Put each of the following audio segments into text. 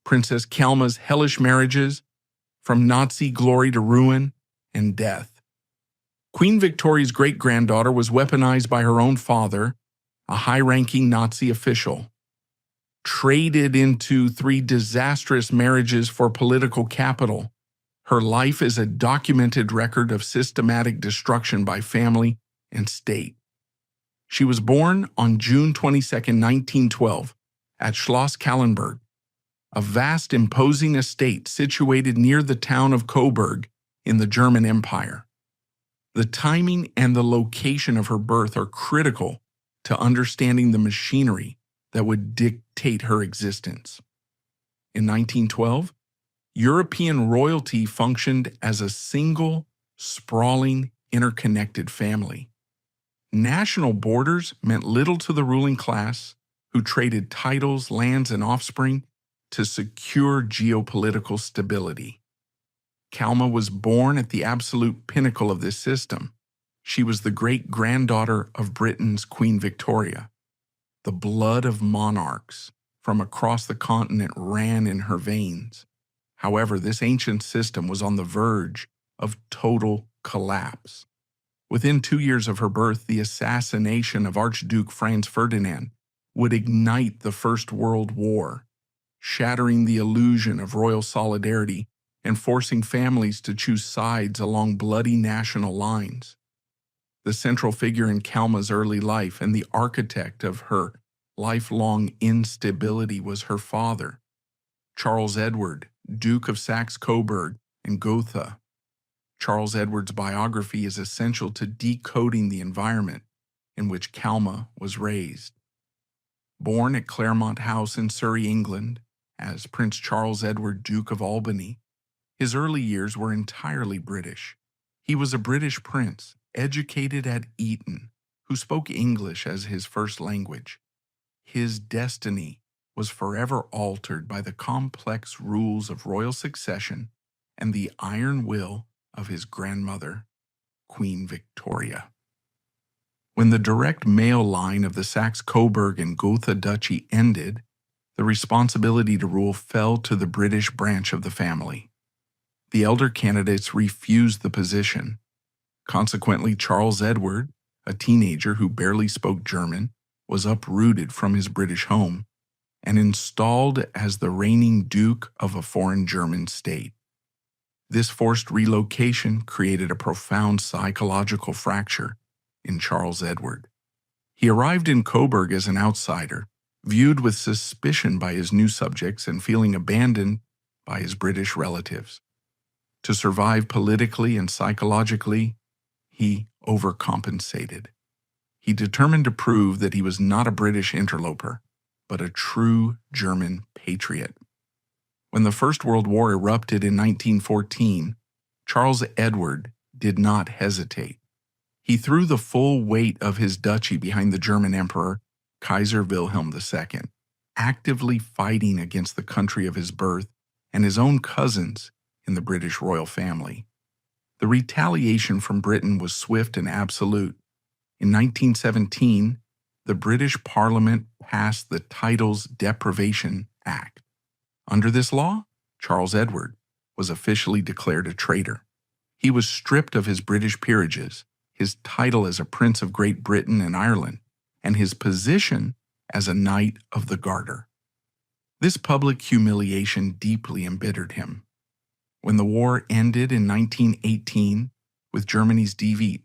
Princess Calma's hellish marriages, from Nazi glory to ruin and death. Queen Victoria's great-granddaughter was weaponized by her own father, a high-ranking Nazi official, traded into 3 disastrous marriages for political capital. Her life is a documented record of systematic destruction by family and state. She was born on June 22, 1912, at Schloss Kallenberg, a vast imposing estate situated near the town of Coburg in the German Empire. The timing and the location of her birth are critical to understanding the machinery that would dictate her existence. In 1912, European royalty functioned as a single, sprawling, interconnected family. National borders meant little to the ruling class, who traded titles, lands, and offspring to secure geopolitical stability. Calma was born at the absolute pinnacle of this system. She was the great-granddaughter of Britain's Queen Victoria. The blood of monarchs from across the continent ran in her veins. However, this ancient system was on the verge of total collapse. Within 2 years of her birth, the assassination of Archduke Franz Ferdinand would ignite the First World War, shattering the illusion of royal solidarity and forcing families to choose sides along bloody national lines. The central figure in Calma's early life and the architect of her lifelong instability was her father, Charles Edward, Duke of Saxe-Coburg and Gotha. Charles Edward's biography is essential to decoding the environment in which Calma was raised. Born at Claremont House in Surrey, England, as Prince Charles Edward, Duke of Albany, his early years were entirely British. He was a British prince, educated at Eton, who spoke English as his first language. His destiny was forever altered by the complex rules of royal succession and the iron will of his grandmother, Queen Victoria. When the direct male line of the Saxe-Coburg and Gotha Duchy ended, the responsibility to rule fell to the British branch of the family. The elder candidates refused the position. Consequently, Charles Edward, a teenager who barely spoke German, was uprooted from his British home and installed as the reigning Duke of a foreign German state. This forced relocation created a profound psychological fracture in Charles Edward. He arrived in Coburg as an outsider, viewed with suspicion by his new subjects and feeling abandoned by his British relatives. To survive politically and psychologically, he overcompensated. He determined to prove that he was not a British interloper, but a true German patriot. When the First World War erupted in 1914, Charles Edward did not hesitate. He threw the full weight of his duchy behind the German Emperor, Kaiser Wilhelm II, actively fighting against the country of his birth and his own cousins in the British royal family. The retaliation from Britain was swift and absolute. In 1917, the British Parliament passed the Titles Deprivation Act. Under this law, Charles Edward was officially declared a traitor. He was stripped of his British peerages, his title as a Prince of Great Britain and Ireland, and his position as a Knight of the Garter. This public humiliation deeply embittered him. When the war ended in 1918 with Germany's defeat,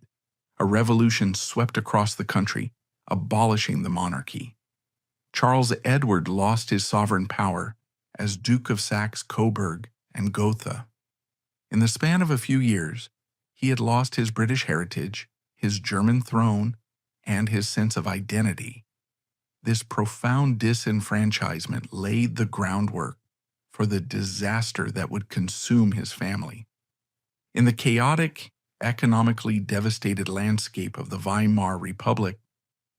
a revolution swept across the country, abolishing the monarchy. Charles Edward lost his sovereign power as Duke of Saxe-Coburg and Gotha. In the span of a few years, he had lost his British heritage, his German throne, and his sense of identity. This profound disenfranchisement laid the groundwork for the disaster that would consume his family. In the chaotic, economically devastated landscape of the Weimar Republic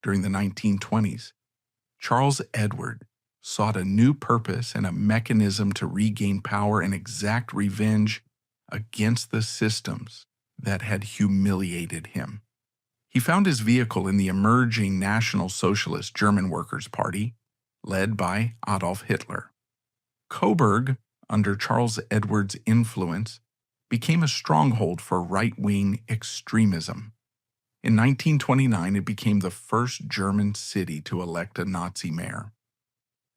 during the 1920s, Charles Edward sought a new purpose and a mechanism to regain power and exact revenge against the systems that had humiliated him. He found his vehicle in the emerging National Socialist German Workers' Party, led by Adolf Hitler. Coburg, under Charles Edward's influence, became a stronghold for right-wing extremism. In 1929, it became the first German city to elect a Nazi mayor.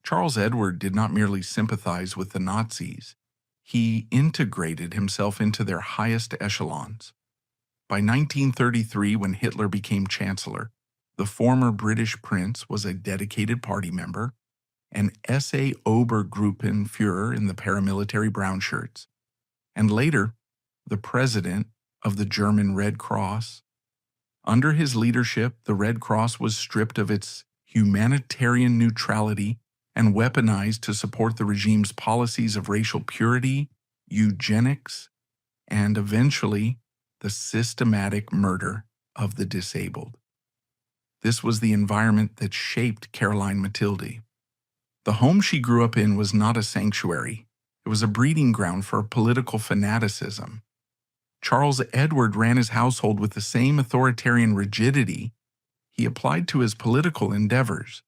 Charles Edward did not merely sympathize with the Nazis, he integrated himself into their highest echelons. By 1933, when Hitler became chancellor, the former British prince was a dedicated party member, an SA Obergruppenführer in the paramilitary brown shirts, and later, the president of the German Red Cross. Under his leadership, the Red Cross was stripped of its humanitarian neutrality and weaponized to support the regime's policies of racial purity, eugenics, and eventually the systematic murder of the disabled. This was the environment that shaped Caroline Mathilde. The home she grew up in was not a sanctuary. It was a breeding ground for political fanaticism. Charles Edward ran his household with the same authoritarian rigidity he applied to his political endeavors.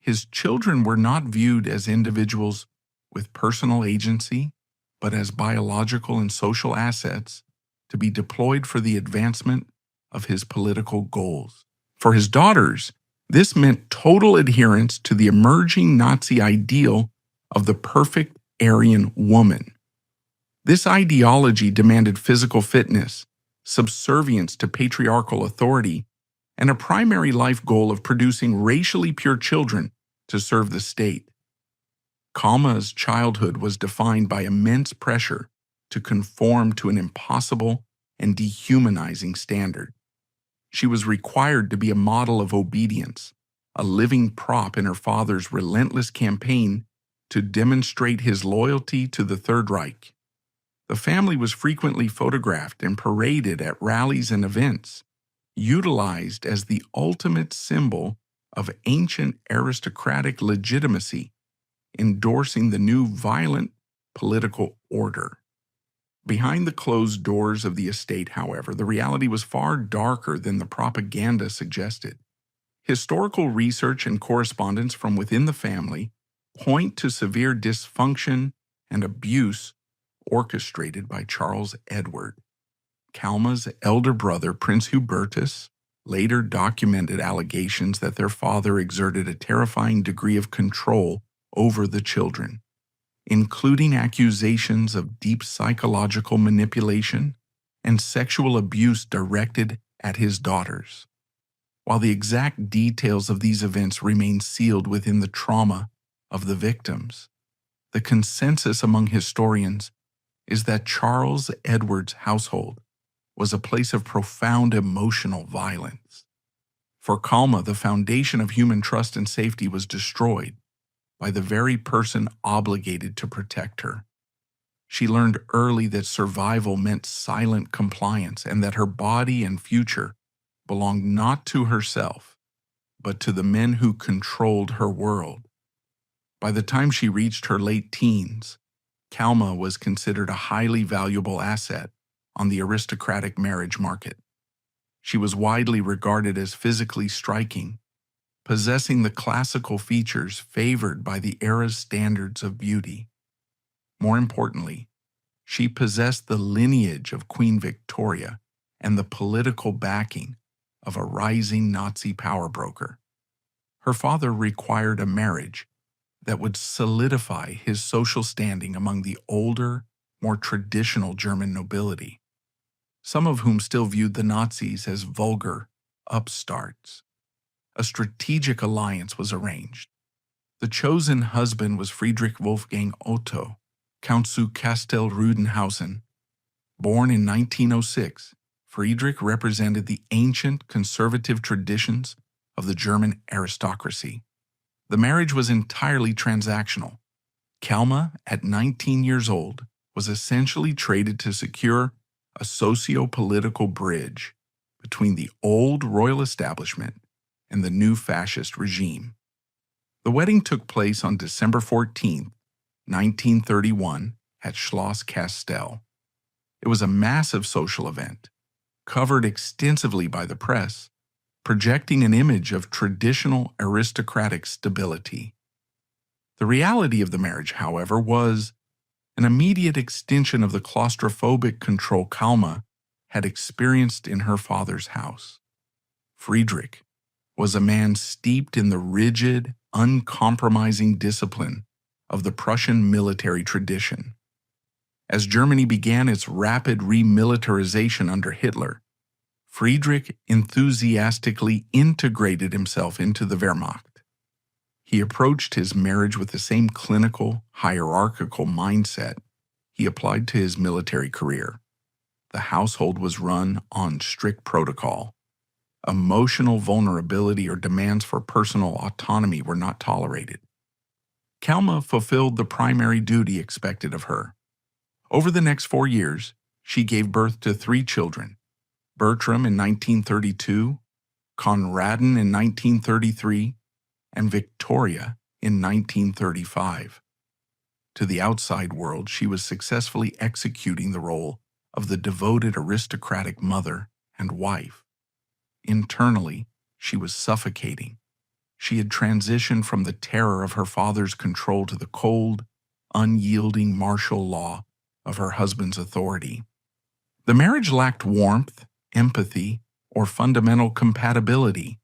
His children were not viewed as individuals with personal agency, but as biological and social assets to be deployed for the advancement of his political goals. For his daughters, this meant total adherence to the emerging Nazi ideal of the perfect Aryan woman. This ideology demanded physical fitness, subservience to patriarchal authority, and a primary life goal of producing racially pure children to serve the state. Calma's childhood was defined by immense pressure to conform to an impossible and dehumanizing standard. She was required to be a model of obedience, a living prop in her father's relentless campaign to demonstrate his loyalty to the Third Reich. The family was frequently photographed and paraded at rallies and events, utilized as the ultimate symbol of ancient aristocratic legitimacy, endorsing the new violent political order. Behind the closed doors of the estate, however, the reality was far darker than the propaganda suggested. Historical research and correspondence from within the family point to severe dysfunction and abuse orchestrated by Charles Edward. Calma's elder brother, Prince Hubertus, later documented allegations that their father exerted a terrifying degree of control over the children, including accusations of deep psychological manipulation and sexual abuse directed at his daughters. While the exact details of these events remain sealed within the trauma of the victims, the consensus among historians is that Charles Edward's household was a place of profound emotional violence. For Calma, the foundation of human trust and safety was destroyed by the very person obligated to protect her. She learned early that survival meant silent compliance and that her body and future belonged not to herself, but to the men who controlled her world. By the time she reached her late teens, Calma was considered a highly valuable asset on the aristocratic marriage market. She was widely regarded as physically striking, possessing the classical features favored by the era's standards of beauty. More importantly, she possessed the lineage of Queen Victoria and the political backing of a rising Nazi power broker. Her father required a marriage that would solidify his social standing among the older, more traditional German nobility, some of whom still viewed the Nazis as vulgar upstarts. A strategic alliance was arranged. The chosen husband was Friedrich Wolfgang Otto, Count zu Castel-Rüdenhausen. Born in 1906, Friedrich represented the ancient conservative traditions of the German aristocracy. The marriage was entirely transactional. Calma, at 19 years old, was essentially traded to secure a socio-political bridge between the old royal establishment and the new fascist regime. The wedding took place on December 14, 1931, at Schloss Castel. It was a massive social event, covered extensively by the press, projecting an image of traditional aristocratic stability. The reality of the marriage, however, was an immediate extension of the claustrophobic control Calma had experienced in her father's house. Friedrich was a man steeped in the rigid, uncompromising discipline of the Prussian military tradition. As Germany began its rapid remilitarization under Hitler, Friedrich enthusiastically integrated himself into the Wehrmacht. He approached his marriage with the same clinical, hierarchical mindset he applied to his military career. The household was run on strict protocol. Emotional vulnerability or demands for personal autonomy were not tolerated. Calma fulfilled the primary duty expected of her. Over the next 4 years, she gave birth to 3 children: Bertram in 1932, Conradin in 1933, and Victoria in 1935. To the outside world, she was successfully executing the role of the devoted aristocratic mother and wife. Internally, she was suffocating. She had transitioned from the terror of her father's control to the cold, unyielding martial law of her husband's authority. The marriage lacked warmth, empathy, or fundamental compatibility.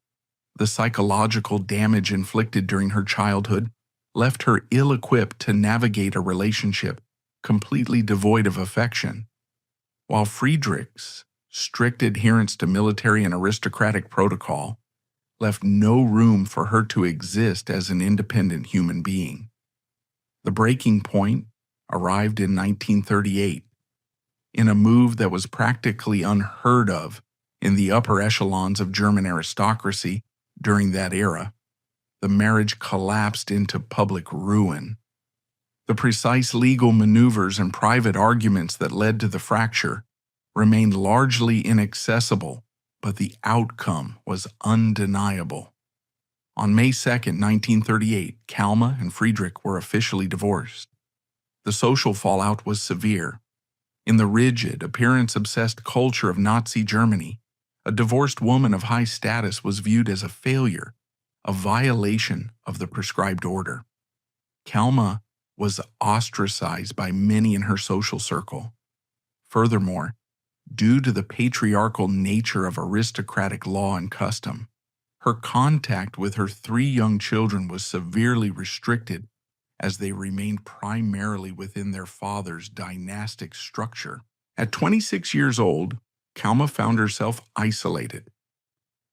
The psychological damage inflicted during her childhood left her ill-equipped to navigate a relationship completely devoid of affection, while Friedrich's strict adherence to military and aristocratic protocol left no room for her to exist as an independent human being. The breaking point arrived in 1938, in a move that was practically unheard of in the upper echelons of German aristocracy during that era. The marriage collapsed into public ruin. The precise legal maneuvers and private arguments that led to the fracture remained largely inaccessible, but the outcome was undeniable. On May 2, 1938, Calma and Friedrich were officially divorced. The social fallout was severe. In the rigid, appearance-obsessed culture of Nazi Germany, a divorced woman of high status was viewed as a failure, a violation of the prescribed order. Calma was ostracized by many in her social circle. Furthermore, due to the patriarchal nature of aristocratic law and custom, her contact with her 3 young children was severely restricted as they remained primarily within their father's dynastic structure. At 26 years old, Calma found herself isolated.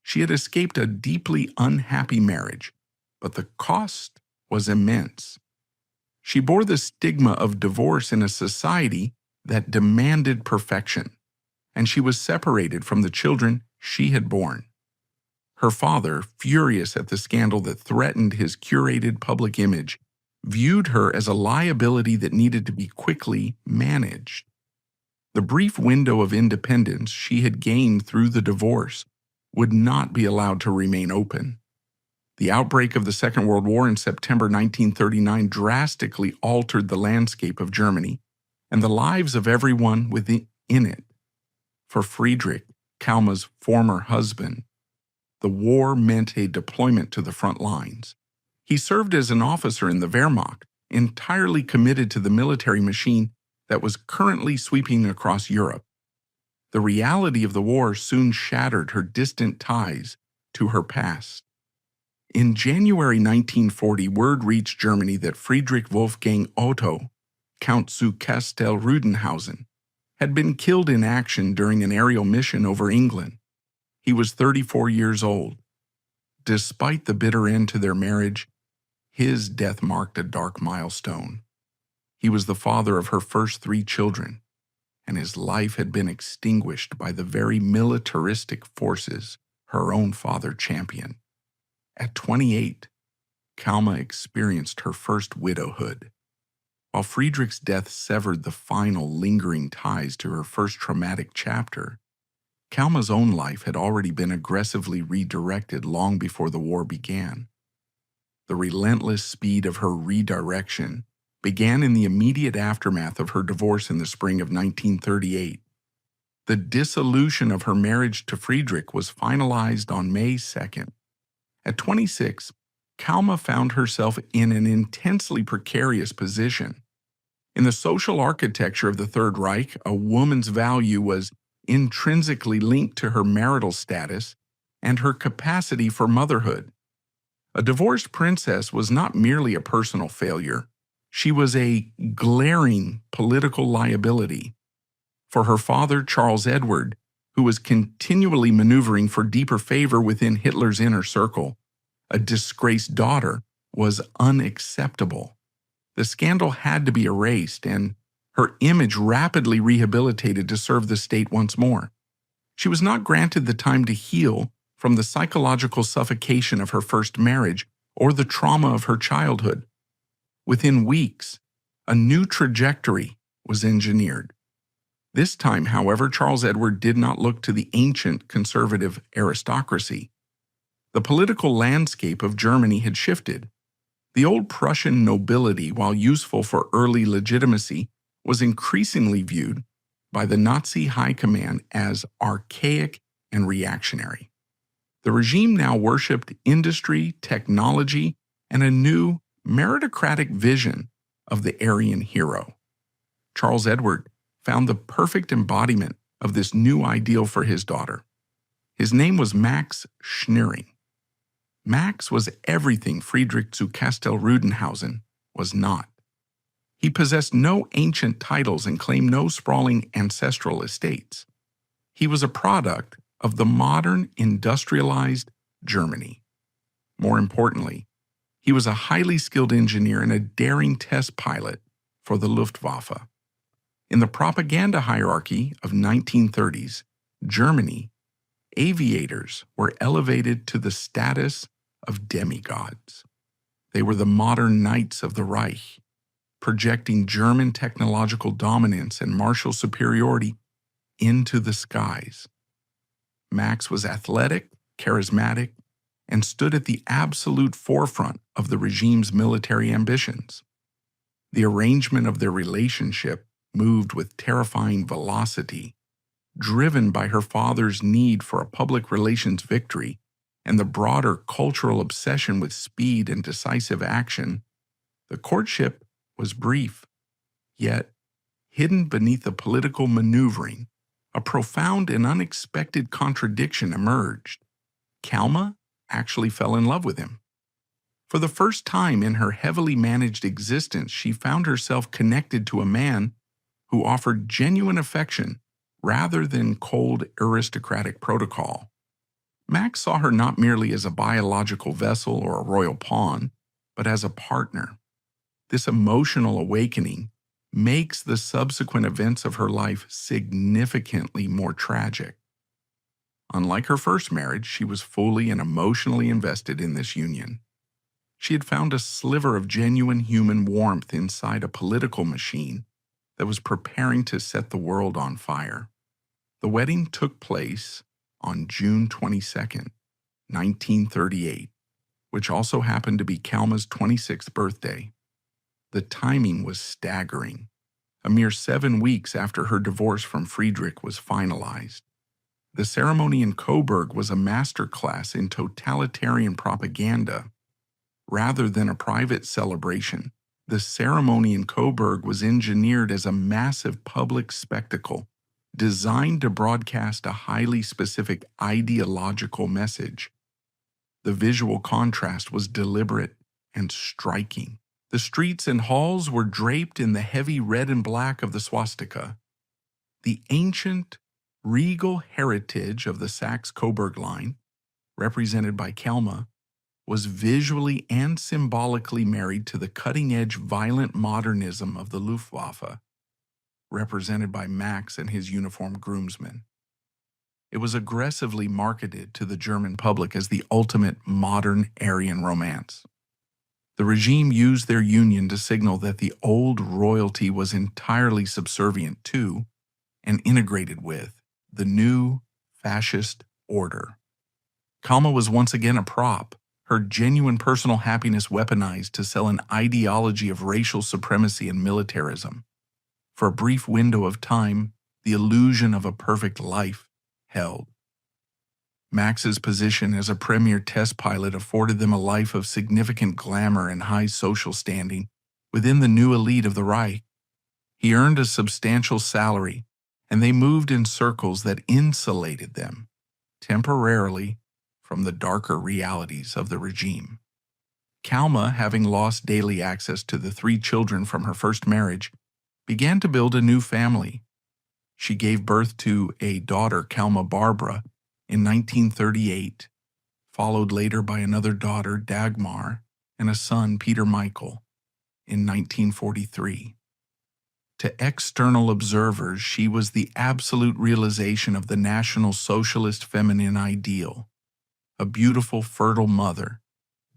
She had escaped a deeply unhappy marriage, but the cost was immense. She bore the stigma of divorce in a society that demanded perfection, and she was separated from the children she had borne. Her father, furious at the scandal that threatened his curated public image, viewed her as a liability that needed to be quickly managed. The brief window of independence she had gained through the divorce would not be allowed to remain open. The outbreak of the Second World War in September 1939 drastically altered the landscape of Germany and the lives of everyone within it. For Friedrich, Calma's former husband, the war meant a deployment to the front lines. He served as an officer in the Wehrmacht, entirely committed to the military machine that was currently sweeping across Europe. The reality of the war soon shattered her distant ties to her past. In January 1940, word reached Germany that Friedrich Wolfgang Otto, Count zu Castel-Rudenhausen, had been killed in action during an aerial mission over England. He was 34 years old. Despite the bitter end to their marriage, his death marked a dark milestone. He was the father of her first 3 children, and his life had been extinguished by the very militaristic forces her own father championed. At 28, Calma experienced her first widowhood. While Friedrich's death severed the final lingering ties to her first traumatic chapter, Calma's own life had already been aggressively redirected long before the war began. The relentless speed of her redirection began in the immediate aftermath of her divorce in the spring of 1938. The dissolution of her marriage to Friedrich was finalized on May 2nd. At 26, Calma found herself in an intensely precarious position. In the social architecture of the Third Reich, a woman's value was intrinsically linked to her marital status and her capacity for motherhood. A divorced princess was not merely a personal failure. She was a glaring political liability. For her father, Charles Edward, who was continually maneuvering for deeper favor within Hitler's inner circle, a disgraced daughter was unacceptable. The scandal had to be erased, and her image rapidly rehabilitated to serve the state once more. She was not granted the time to heal from the psychological suffocation of her first marriage or the trauma of her childhood. Within weeks, a new trajectory was engineered. This time, however, Charles Edward did not look to the ancient conservative aristocracy. The political landscape of Germany had shifted. The old Prussian nobility, while useful for early legitimacy, was increasingly viewed by the Nazi high command as archaic and reactionary. The regime now worshipped industry, technology, and a new meritocratic vision of the Aryan hero. Charles Edward found the perfect embodiment of this new ideal for his daughter. His name was Max Schneering. Max was everything Friedrich zu Castel-Rudenhausen was not. He possessed no ancient titles and claimed no sprawling ancestral estates. He was a product of the modern industrialized Germany. More importantly, he was a highly skilled engineer and a daring test pilot for the Luftwaffe. In the propaganda hierarchy of 1930s Germany, aviators were elevated to the status of demigods. They were the modern knights of the Reich, projecting German technological dominance and martial superiority into the skies. Max was athletic, charismatic, and stood at the absolute forefront of the regime's military ambitions. The arrangement of their relationship moved with terrifying velocity, driven by her father's need for a public relations victory and the broader cultural obsession with speed and decisive action. The courtship was brief, yet hidden beneath the political maneuvering, a profound and unexpected contradiction emerged. Calma actually fell in love with him. For the first time in her heavily managed existence, she found herself connected to a man who offered genuine affection rather than cold aristocratic protocol. Max saw her not merely as a biological vessel or a royal pawn, but as a partner. This emotional awakening makes the subsequent events of her life significantly more tragic. Unlike her first marriage, she was fully and emotionally invested in this union. She had found a sliver of genuine human warmth inside a political machine that was preparing to set the world on fire. The wedding took place on June 22nd, 1938, which also happened to be Calma's 26th birthday. The timing was staggering, a mere 7 weeks after her divorce from Friedrich was finalized. The ceremony in Coburg was a masterclass in totalitarian propaganda. Rather than a private celebration, the ceremony in Coburg was engineered as a massive public spectacle designed to broadcast a highly specific ideological message. The visual contrast was deliberate and striking. The streets and halls were draped in the heavy red and black of the swastika. The ancient, regal heritage of the Saxe-Coburg line, represented by Calma, was visually and symbolically married to the cutting-edge violent modernism of the Luftwaffe, represented by Max and his uniformed groomsmen. It was aggressively marketed to the German public as the ultimate modern Aryan romance. The regime used their union to signal that the old royalty was entirely subservient to and integrated with the new fascist order. Calma was once again a prop, her genuine personal happiness weaponized to sell an ideology of racial supremacy and militarism. For a brief window of time, the illusion of a perfect life held. Max's position as a premier test pilot afforded them a life of significant glamour and high social standing within the new elite of the Reich. He earned a substantial salary, and they moved in circles that insulated them, temporarily, from the darker realities of the regime. Calma, having lost daily access to the 3 children from her first marriage, began to build a new family. She gave birth to a daughter, Calma Barbara, in 1938, followed later by another daughter, Dagmar, and a son, Peter Michael, in 1943. To external observers, she was the absolute realization of the National Socialist feminine ideal, a beautiful, fertile mother,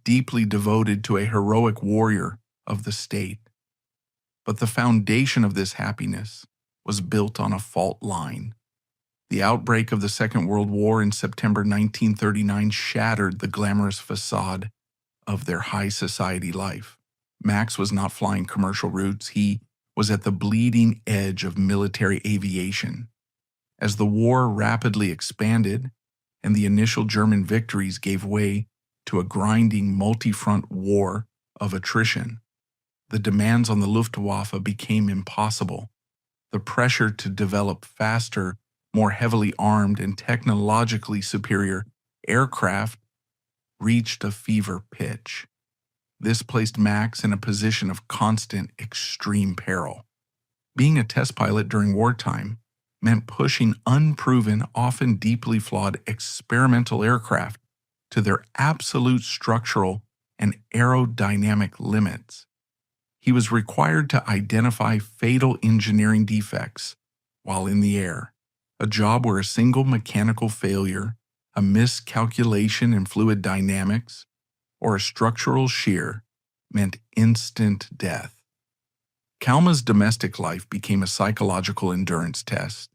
deeply devoted to a heroic warrior of the state. But the foundation of this happiness was built on a fault line. The outbreak of the Second World War in September 1939 shattered the glamorous facade of their high society life. Max was not flying commercial routes. He was at the bleeding edge of military aviation. As the war rapidly expanded and the initial German victories gave way to a grinding multi-front war of attrition, the demands on the Luftwaffe became impossible. The pressure to develop faster, more heavily armed, and technologically superior aircraft reached a fever pitch. This placed Max in a position of constant, extreme peril. Being a test pilot during wartime meant pushing unproven, often deeply flawed experimental aircraft to their absolute structural and aerodynamic limits. He was required to identify fatal engineering defects while in the air, a job where a single mechanical failure, a miscalculation in fluid dynamics, or a structural shear meant instant death. Calma's domestic life became a psychological endurance test.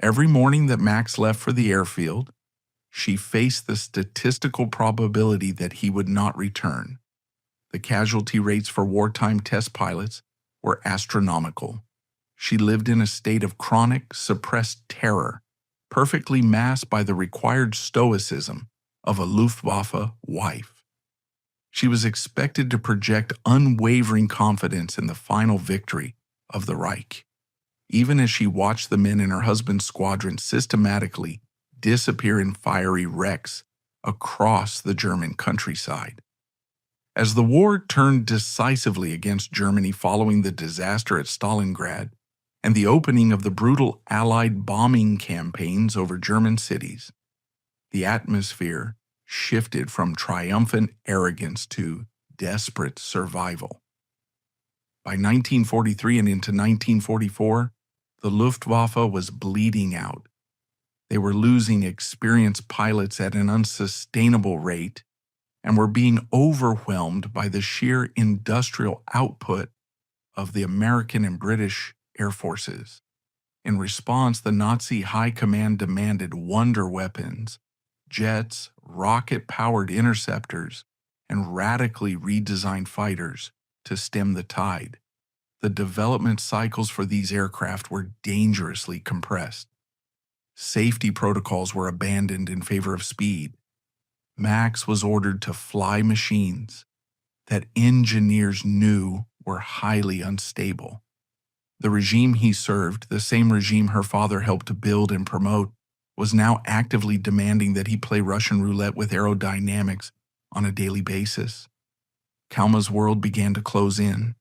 Every morning that Max left for the airfield, she faced the statistical probability that he would not return. The casualty rates for wartime test pilots were astronomical. She lived in a state of chronic, suppressed terror, perfectly masked by the required stoicism of a Luftwaffe wife. She was expected to project unwavering confidence in the final victory of the Reich, even as she watched the men in her husband's squadron systematically disappear in fiery wrecks across the German countryside. As the war turned decisively against Germany following the disaster at Stalingrad and the opening of the brutal Allied bombing campaigns over German cities, the atmosphere shifted from triumphant arrogance to desperate survival. By 1943 and into 1944, the Luftwaffe was bleeding out. They were losing experienced pilots at an unsustainable rate and were being overwhelmed by the sheer industrial output of the American and British air forces. In response, the Nazi high command demanded wonder weapons, jets, rocket-powered interceptors, and radically redesigned fighters to stem the tide. The development cycles for these aircraft were dangerously compressed. Safety protocols were abandoned in favor of speed. Max was ordered to fly machines that engineers knew were highly unstable. The regime he served, the same regime her father helped to build and promote, was now actively demanding that he play Russian roulette with aerodynamics on a daily basis. Calma's world began to close in.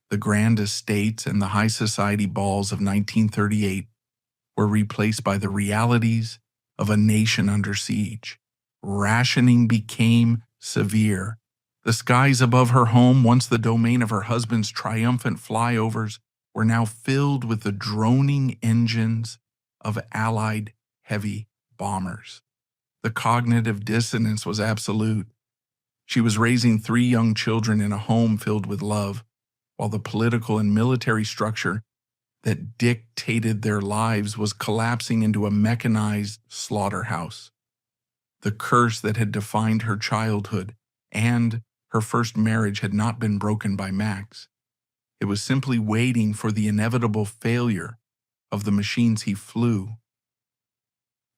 The grand estates and the high society balls of 1938 were replaced by the realities of a nation under siege. Rationing became severe. The skies above her home, once the domain of her husband's triumphant flyovers, were now filled with the droning engines of Allied heavy bombers. The cognitive dissonance was absolute. She was raising 3 young children in a home filled with love, while the political and military structure that dictated their lives was collapsing into a mechanized slaughterhouse. The curse that had defined her childhood and her first marriage had not been broken by Max. It was simply waiting for the inevitable failure of the machines he flew.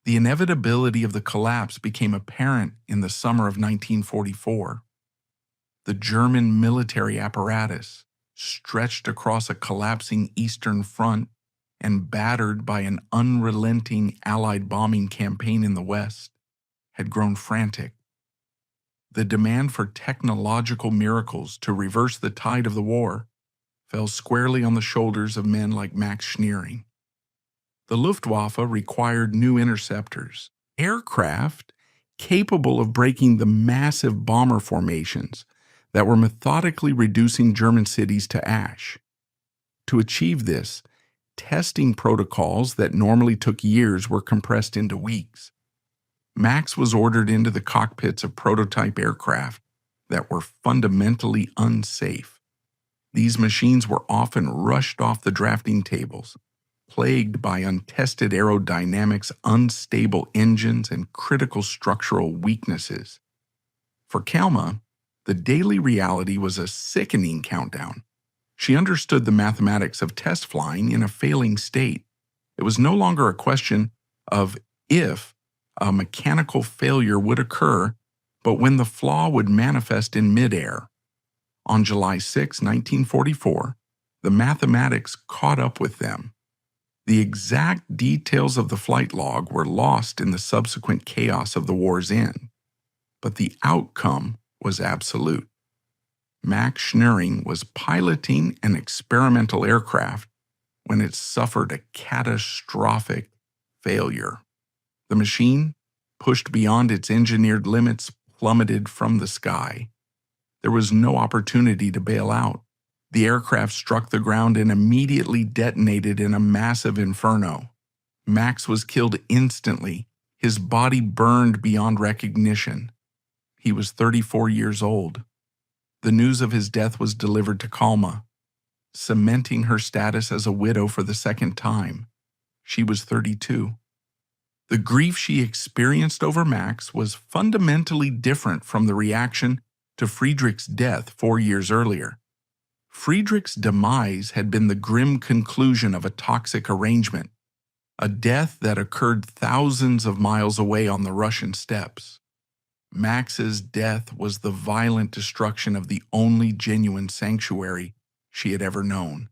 The inevitability of the collapse became apparent in the summer of 1944. The German military apparatus, stretched across a collapsing Eastern Front and battered by an unrelenting Allied bombing campaign in the West, had grown frantic. The demand for technological miracles to reverse the tide of the war fell squarely on the shoulders of men like Max Schneering. The Luftwaffe required new interceptors, aircraft capable of breaking the massive bomber formations that were methodically reducing German cities to ash. To achieve this, testing protocols that normally took years were compressed into weeks. Max was ordered into the cockpits of prototype aircraft that were fundamentally unsafe. These machines were often rushed off the drafting tables, plagued by untested aerodynamics, unstable engines, and critical structural weaknesses. For Calma, the daily reality was a sickening countdown. She understood the mathematics of test flying in a failing state. It was no longer a question of if a mechanical failure would occur, but when the flaw would manifest in midair. On July 6, 1944, the mathematics caught up with them. The exact details of the flight log were lost in the subsequent chaos of the war's end, but the outcome was absolute. Max Schneering was piloting an experimental aircraft when it suffered a catastrophic failure. The machine, pushed beyond its engineered limits, plummeted from the sky. There was no opportunity to bail out. The aircraft struck the ground and immediately detonated in a massive inferno. Max was killed instantly, his body burned beyond recognition. He was 34 years old. The news of his death was delivered to Calma, cementing her status as a widow for the second time. She was 32. The grief she experienced over Max was fundamentally different from the reaction to Friedrich's death 4 years earlier. Friedrich's demise had been the grim conclusion of a toxic arrangement, a death that occurred thousands of miles away on the Russian steppes. Max's death was the violent destruction of the only genuine sanctuary she had ever known.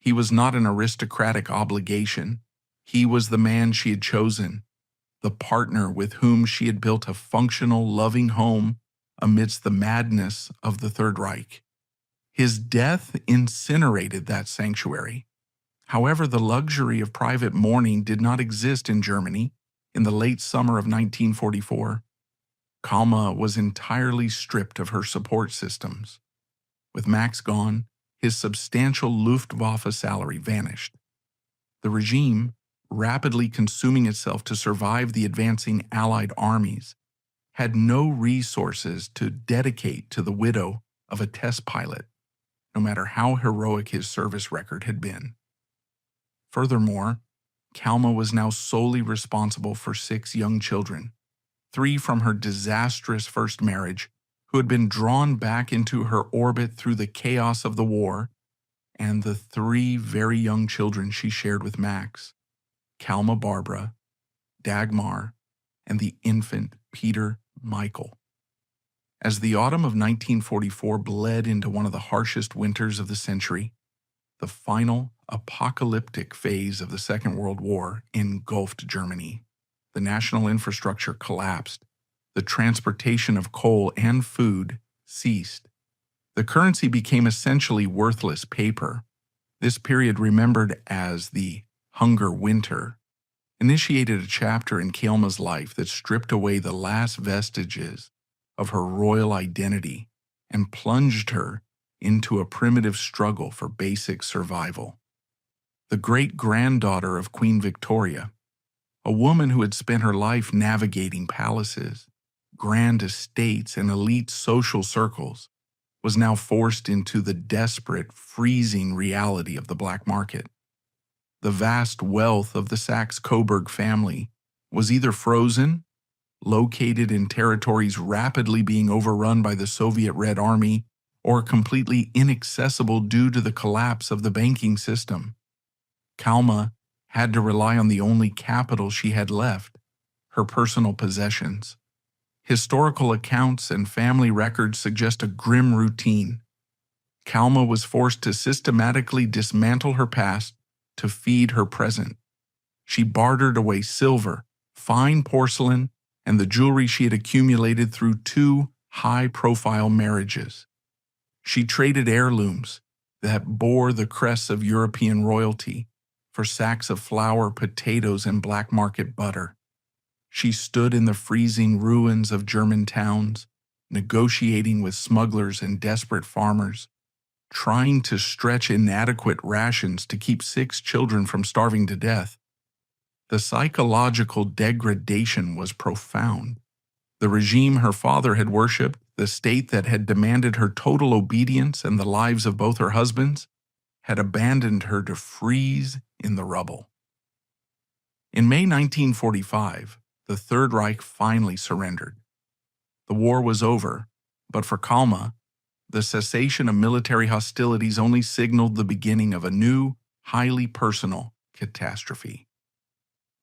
He was not an aristocratic obligation. He was the man she had chosen, the partner with whom she had built a functional, loving home amidst the madness of the Third Reich. His death incinerated that sanctuary. However, the luxury of private mourning did not exist in Germany in the late summer of 1944. Calma was entirely stripped of her support systems. With Max gone, his substantial Luftwaffe salary vanished. The regime, rapidly consuming itself to survive the advancing Allied armies, had no resources to dedicate to the widow of a test pilot, no matter how heroic his service record had been. Furthermore, Calma was now solely responsible for 6 young children, 3 from her disastrous first marriage, who had been drawn back into her orbit through the chaos of the war, and the 3 very young children she shared with Max, Calma Barbara, Dagmar, and the infant Peter Michael. As the autumn of 1944 bled into one of the harshest winters of the century, the final apocalyptic phase of the Second World War engulfed Germany. The national infrastructure collapsed. The transportation of coal and food ceased. The currency became essentially worthless paper. This period, remembered as the Hunger Winter, initiated a chapter in Calma's life that stripped away the last vestiges of her royal identity and plunged her into a primitive struggle for basic survival. The great-granddaughter of Queen Victoria, a woman who had spent her life navigating palaces, grand estates, and elite social circles, was now forced into the desperate, freezing reality of the black market. The vast wealth of the Saxe-Coburg family was either frozen, located in territories rapidly being overrun by the Soviet Red Army, or completely inaccessible due to the collapse of the banking system. Calma had to rely on the only capital she had left, her personal possessions. Historical accounts and family records suggest a grim routine. Calma was forced to systematically dismantle her past to feed her present. She bartered away silver, fine porcelain, and the jewelry she had accumulated through 2 high-profile marriages. She traded heirlooms that bore the crests of European royalty for sacks of flour, potatoes, and black market butter. She stood in the freezing ruins of German towns, negotiating with smugglers and desperate farmers, trying to stretch inadequate rations to keep 6 children from starving to death. The psychological degradation was profound. The regime her father had worshipped, the state that had demanded her total obedience and the lives of both her husbands, had abandoned her to freeze in the rubble. In May 1945, the Third Reich finally surrendered. The war was over, but for Calma, the cessation of military hostilities only signaled the beginning of a new, highly personal catastrophe.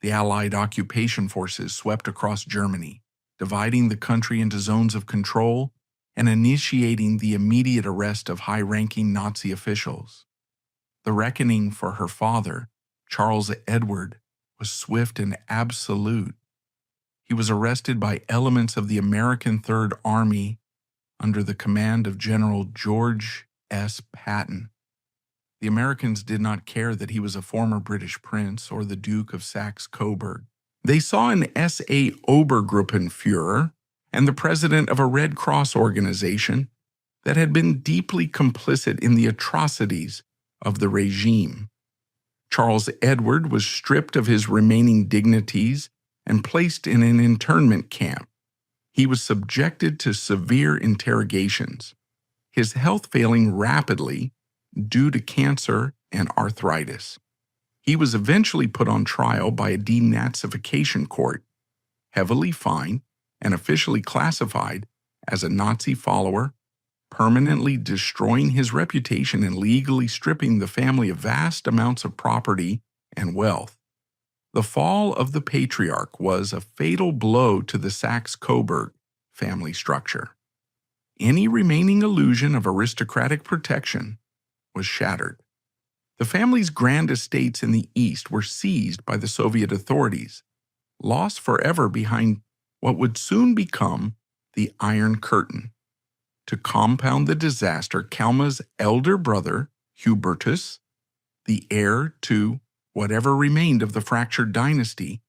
The Allied occupation forces swept across Germany, dividing the country into zones of control and initiating the immediate arrest of high-ranking Nazi officials. The reckoning for her father, Charles Edward, was swift and absolute. He was arrested by elements of the American Third Army under the command of General George S. Patton. The Americans did not care that he was a former British prince or the Duke of Saxe-Coburg. They saw an S.A. Obergruppenführer and the president of a Red Cross organization that had been deeply complicit in the atrocities of the regime. Charles Edward was stripped of his remaining dignities and placed in an internment camp. He was subjected to severe interrogations, his health failing rapidly due to cancer and arthritis. He was eventually put on trial by a denazification court, heavily fined, and officially classified as a Nazi follower, permanently destroying his reputation and legally stripping the family of vast amounts of property and wealth. The fall of the patriarch was a fatal blow to the Saxe-Coburg family structure. Any remaining illusion of aristocratic protection was shattered. The family's grand estates in the East were seized by the Soviet authorities, lost forever behind what would soon become the Iron Curtain. To compound the disaster, Calma's elder brother, Hubertus, the heir to whatever remained of the fractured dynasty,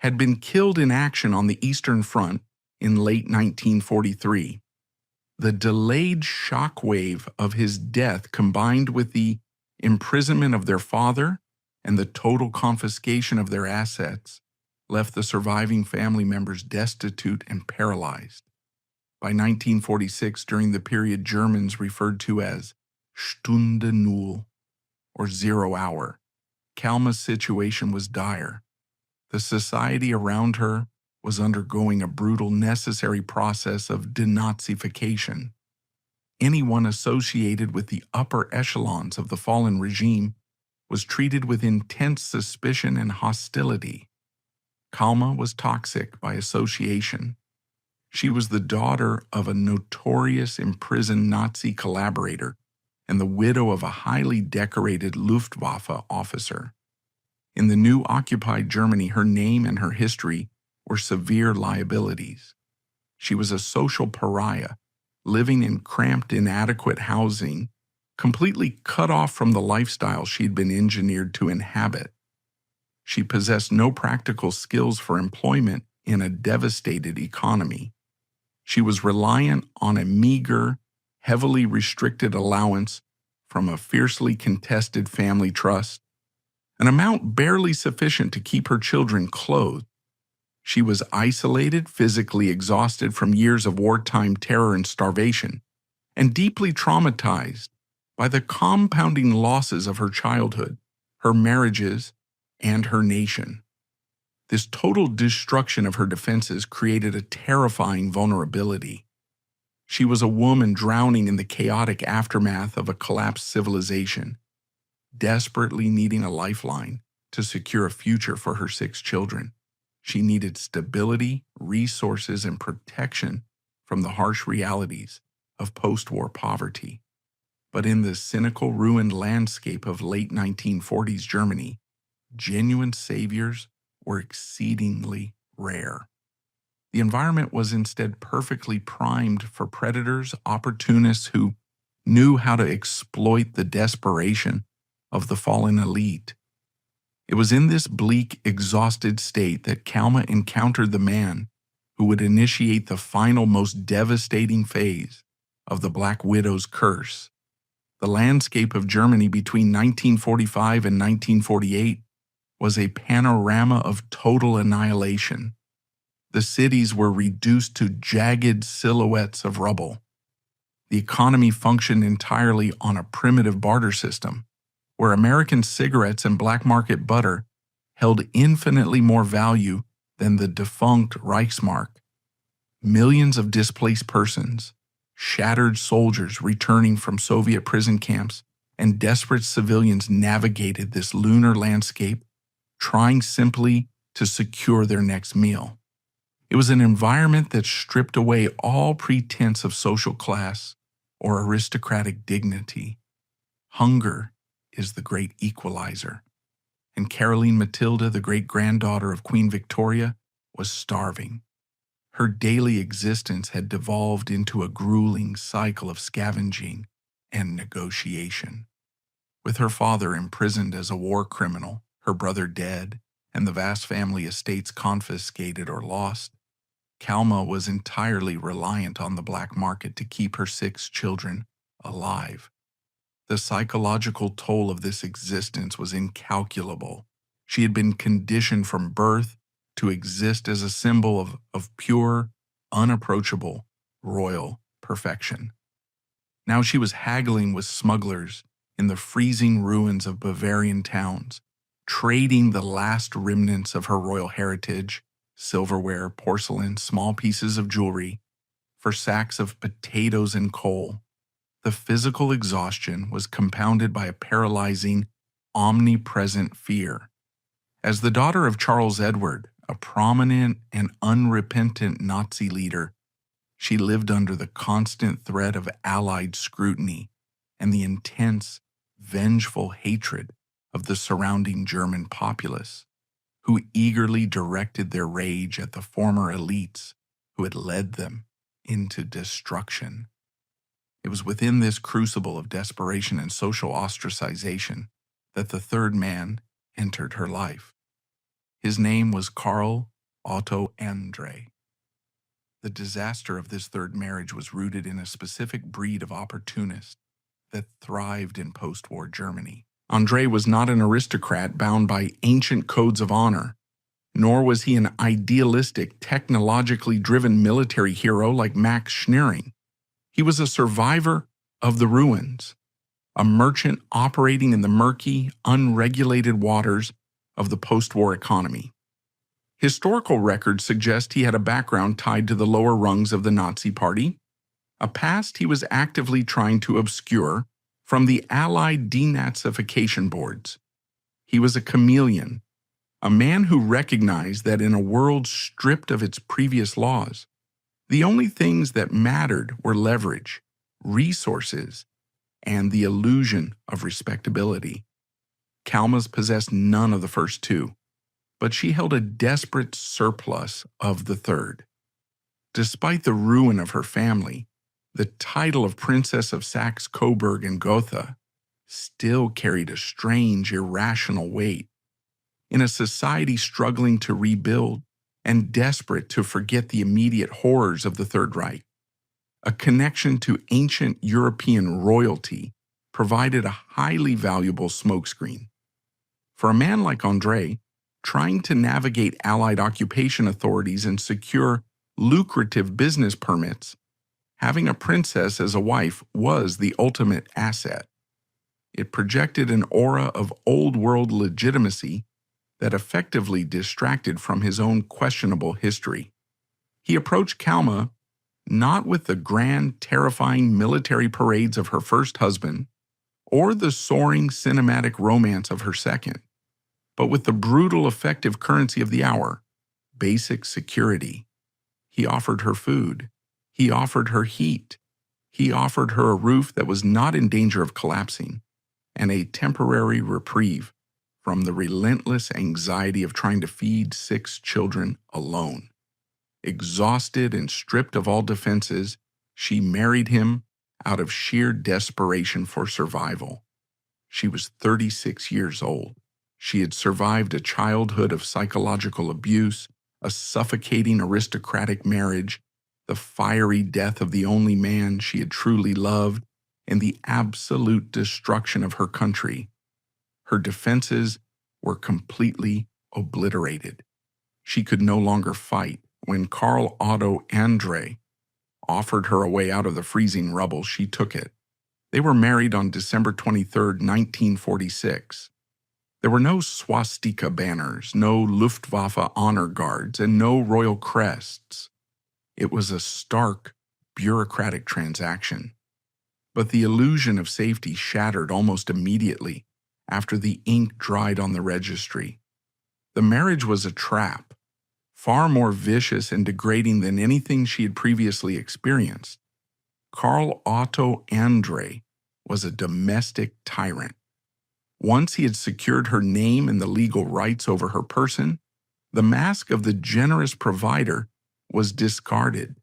had been killed in action on the Eastern Front in late 1943. The delayed shockwave of his death, combined with the imprisonment of their father and the total confiscation of their assets, left the surviving family members destitute and paralyzed. By 1946, during the period Germans referred to as Stunde Null, or 0 hour, Calma's situation was dire. The society around her was undergoing a brutal, necessary process of denazification. Anyone associated with the upper echelons of the fallen regime was treated with intense suspicion and hostility. Calma was toxic by association. She was the daughter of a notorious imprisoned Nazi collaborator and the widow of a highly decorated Luftwaffe officer. In the new occupied Germany, her name and her history were severe liabilities. She was a social pariah, living in cramped, inadequate housing, completely cut off from the lifestyle she'd been engineered to inhabit. She possessed no practical skills for employment in a devastated economy. She was reliant on a meager, heavily restricted allowance from a fiercely contested family trust, an amount barely sufficient to keep her children clothed. She was isolated, physically exhausted from years of wartime terror and starvation, and deeply traumatized by the compounding losses of her childhood, her marriages, and her nation. This total destruction of her defenses created a terrifying vulnerability. She was a woman drowning in the chaotic aftermath of a collapsed civilization, desperately needing a lifeline to secure a future for her 6 children. She needed stability, resources, and protection from the harsh realities of post-war poverty. But in the cynical, ruined landscape of late 1940s Germany, genuine saviors were exceedingly rare. The environment was instead perfectly primed for predators, opportunists who knew how to exploit the desperation of the fallen elite. It was in this bleak, exhausted state that Calma encountered the man who would initiate the final, most devastating phase of the Black Widow's curse. The landscape of Germany between 1945 and 1948 was a panorama of total annihilation. The cities were reduced to jagged silhouettes of rubble. The economy functioned entirely on a primitive barter system, where American cigarettes and black market butter held infinitely more value than the defunct Reichsmark. Millions of displaced persons, shattered soldiers returning from Soviet prison camps, and desperate civilians navigated this lunar landscape, trying simply to secure their next meal. It was an environment that stripped away all pretense of social class or aristocratic dignity. Hunger is the great equalizer, and Caroline Matilda, the great-granddaughter of Queen Victoria, was starving. Her daily existence had devolved into a grueling cycle of scavenging and negotiation. With her father imprisoned as a war criminal, her brother dead, and the vast family estates confiscated or lost, Calma was entirely reliant on the black market to keep her 6 children alive. The psychological toll of this existence was incalculable. She had been conditioned from birth to exist as a symbol of pure, unapproachable, royal perfection. Now she was haggling with smugglers in the freezing ruins of Bavarian towns, trading the last remnants of her royal heritage, silverware, porcelain, small pieces of jewelry, for sacks of potatoes and coal. The physical exhaustion was compounded by a paralyzing, omnipresent fear. As the daughter of Charles Edward, a prominent and unrepentant Nazi leader, she lived under the constant threat of Allied scrutiny and the intense, vengeful hatred of the surrounding German populace, who eagerly directed their rage at the former elites who had led them into destruction. It was within this crucible of desperation and social ostracization that the third man entered her life. His name was Karl Otto Andre. The disaster of this third marriage was rooted in a specific breed of opportunist that thrived in post-war Germany. Andre was not an aristocrat bound by ancient codes of honor, nor was he an idealistic, technologically driven military hero like Max Schneering. He was a survivor of the ruins, a merchant operating in the murky, unregulated waters of the post-war economy. Historical records suggest he had a background tied to the lower rungs of the Nazi Party, a past he was actively trying to obscure from the Allied denazification boards. He was a chameleon, a man who recognized that in a world stripped of its previous laws, the only things that mattered were leverage, resources, and the illusion of respectability. Calma's possessed none of the first two, but she held a desperate surplus of the third. Despite the ruin of her family, the title of Princess of Saxe-Coburg and Gotha still carried a strange, irrational weight. In a society struggling to rebuild and desperate to forget the immediate horrors of the Third Reich, a connection to ancient European royalty provided a highly valuable smokescreen. For a man like Andre, trying to navigate Allied occupation authorities and secure lucrative business permits, having a princess as a wife was the ultimate asset. It projected an aura of old-world legitimacy that effectively distracted from his own questionable history. He approached Calma not with the grand, terrifying military parades of her first husband or the soaring cinematic romance of her second, but with the brutal, effective currency of the hour: basic security. He offered her food. He offered her heat. He offered her a roof that was not in danger of collapsing, and a temporary reprieve from the relentless anxiety of trying to feed 6 children alone. Exhausted and stripped of all defenses, she married him out of sheer desperation for survival. She was 36 years old. She had survived a childhood of psychological abuse, a suffocating aristocratic marriage, the fiery death of the only man she had truly loved, and the absolute destruction of her country. Her defenses were completely obliterated. She could no longer fight. When Karl Otto André offered her a way out of the freezing rubble, she took it. They were married on December 23, 1946. There were no swastika banners, no Luftwaffe honor guards, and no royal crests. It was a stark, bureaucratic transaction. But the illusion of safety shattered almost immediately after the ink dried on the registry. The marriage was a trap, far more vicious and degrading than anything she had previously experienced. Karl Otto André was a domestic tyrant. Once he had secured her name and the legal rights over her person, the mask of the generous provider was discarded.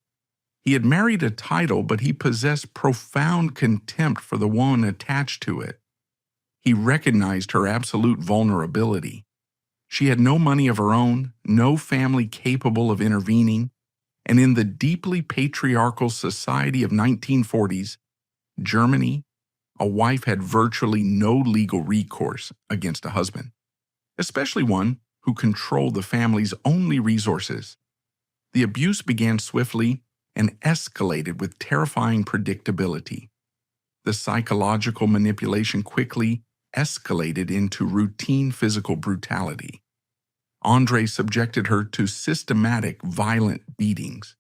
He had married a title, but he possessed profound contempt for the woman attached to it. He recognized her absolute vulnerability. She had no money of her own, no family capable of intervening, and in the deeply patriarchal society of 1940s, Germany, a wife had virtually no legal recourse against a husband, especially one who controlled the family's only resources. The abuse began swiftly and escalated with terrifying predictability. The psychological manipulation quickly escalated into routine physical brutality. André subjected her to systematic, violent beatings.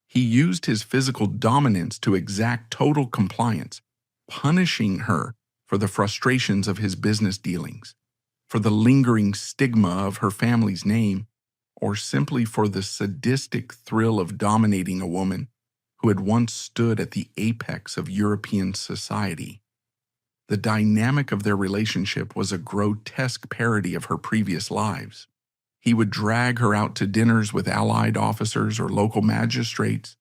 He used his physical dominance to exact total compliance, punishing her for the frustrations of his business dealings, for the lingering stigma of her family's name, or simply for the sadistic thrill of dominating a woman who had once stood at the apex of European society. The dynamic of their relationship was a grotesque parody of her previous lives. He would drag her out to dinners with allied officers or local magistrates,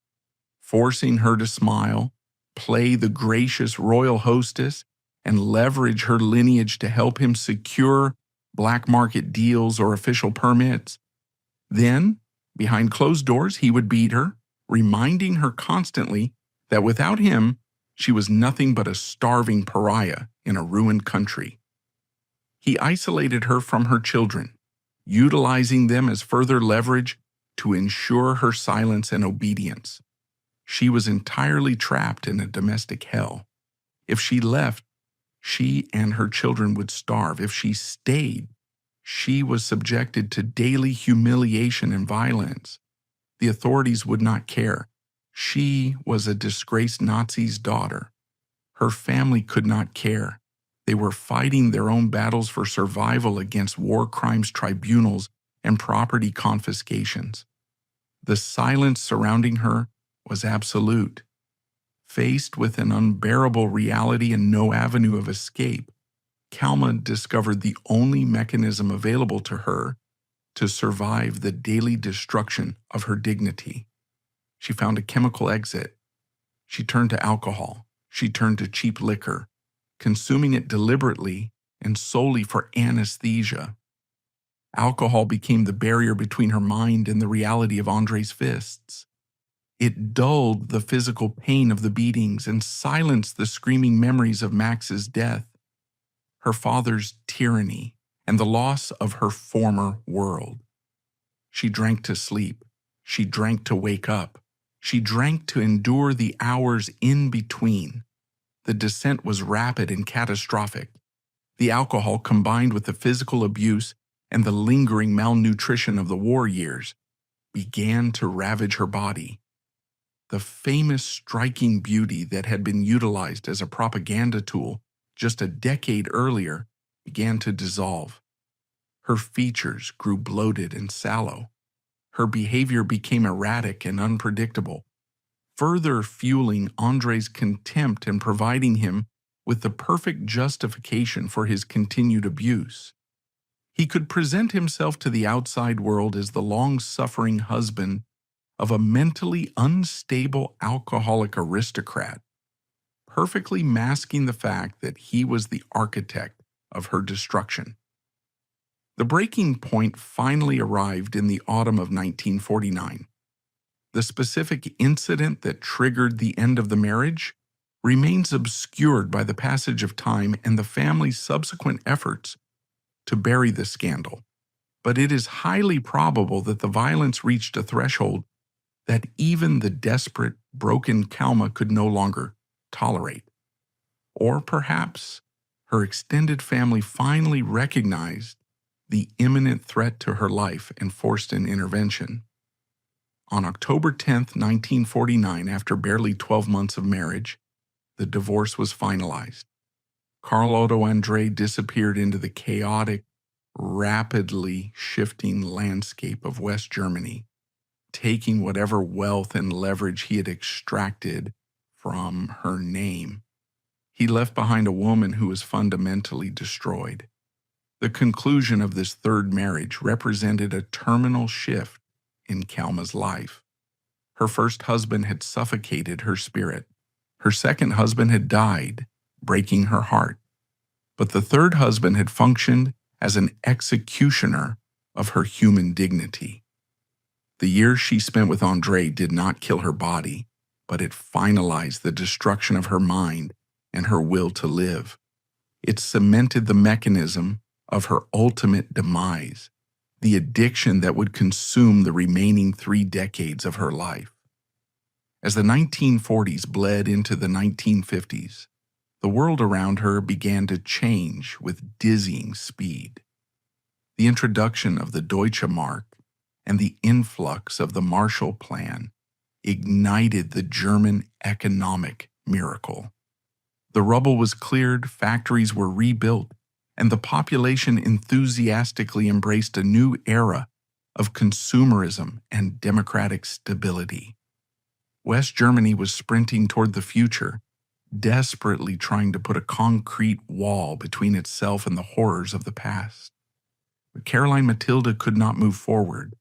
forcing her to smile, play the gracious royal hostess, and leverage her lineage to help him secure black market deals or official permits. Then, behind closed doors, he would beat her, reminding her constantly that without him, she was nothing but a starving pariah in a ruined country. He isolated her from her children, utilizing them as further leverage to ensure her silence and obedience. She was entirely trapped in a domestic hell. If she left, she and her children would starve. If she stayed, she was subjected to daily humiliation and violence. The authorities would not care. She was a disgraced Nazi's daughter. Her family could not care. They were fighting their own battles for survival against war crimes tribunals and property confiscations. The silence surrounding her was absolute. Faced with an unbearable reality and no avenue of escape, Calma discovered the only mechanism available to her to survive the daily destruction of her dignity. She found a chemical exit. She turned to alcohol. She turned to cheap liquor, consuming it deliberately and solely for anesthesia. Alcohol became the barrier between her mind and the reality of André's fists. It dulled the physical pain of the beatings and silenced the screaming memories of Max's death, her father's tyranny, and the loss of her former world. She drank to sleep. She drank to wake up. She drank to endure the hours in between. The descent was rapid and catastrophic. The alcohol, combined with the physical abuse and the lingering malnutrition of the war years, began to ravage her body. The famous striking beauty that had been utilized as a propaganda tool just a decade earlier began to dissolve. Her features grew bloated and sallow. Her behavior became erratic and unpredictable, further fueling Andre's contempt and providing him with the perfect justification for his continued abuse. He could present himself to the outside world as the long-suffering husband of a mentally unstable alcoholic aristocrat, perfectly masking the fact that he was the architect of her destruction. The breaking point finally arrived in the autumn of 1949. The specific incident that triggered the end of the marriage remains obscured by the passage of time and the family's subsequent efforts to bury the scandal. But it is highly probable that the violence reached a threshold that even the desperate, broken Calma could no longer tolerate. Or perhaps her extended family finally recognized the imminent threat to her life and forced an intervention. On October 10, 1949, after barely 12 months of marriage, the divorce was finalized. Carl Otto Andre disappeared into the chaotic, rapidly shifting landscape of West Germany, taking whatever wealth and leverage he had extracted from her name. He left behind a woman who was fundamentally destroyed. The conclusion of this third marriage represented a terminal shift in Calma's life. Her first husband had suffocated her spirit. Her second husband had died, breaking her heart. But the third husband had functioned as an executioner of her human dignity. The years she spent with Andre did not kill her body, but it finalized the destruction of her mind and her will to live. It cemented the mechanism of her ultimate demise, the addiction that would consume the remaining 3 decades of her life. As the 1940s bled into the 1950s, the world around her began to change with dizzying speed. The introduction of the Deutsche Mark and the influx of the Marshall Plan ignited the German economic miracle. The rubble was cleared, factories were rebuilt, and the population enthusiastically embraced a new era of consumerism and democratic stability. West Germany was sprinting toward the future, desperately trying to put a concrete wall between itself and the horrors of the past. But Caroline Matilda could not move forward.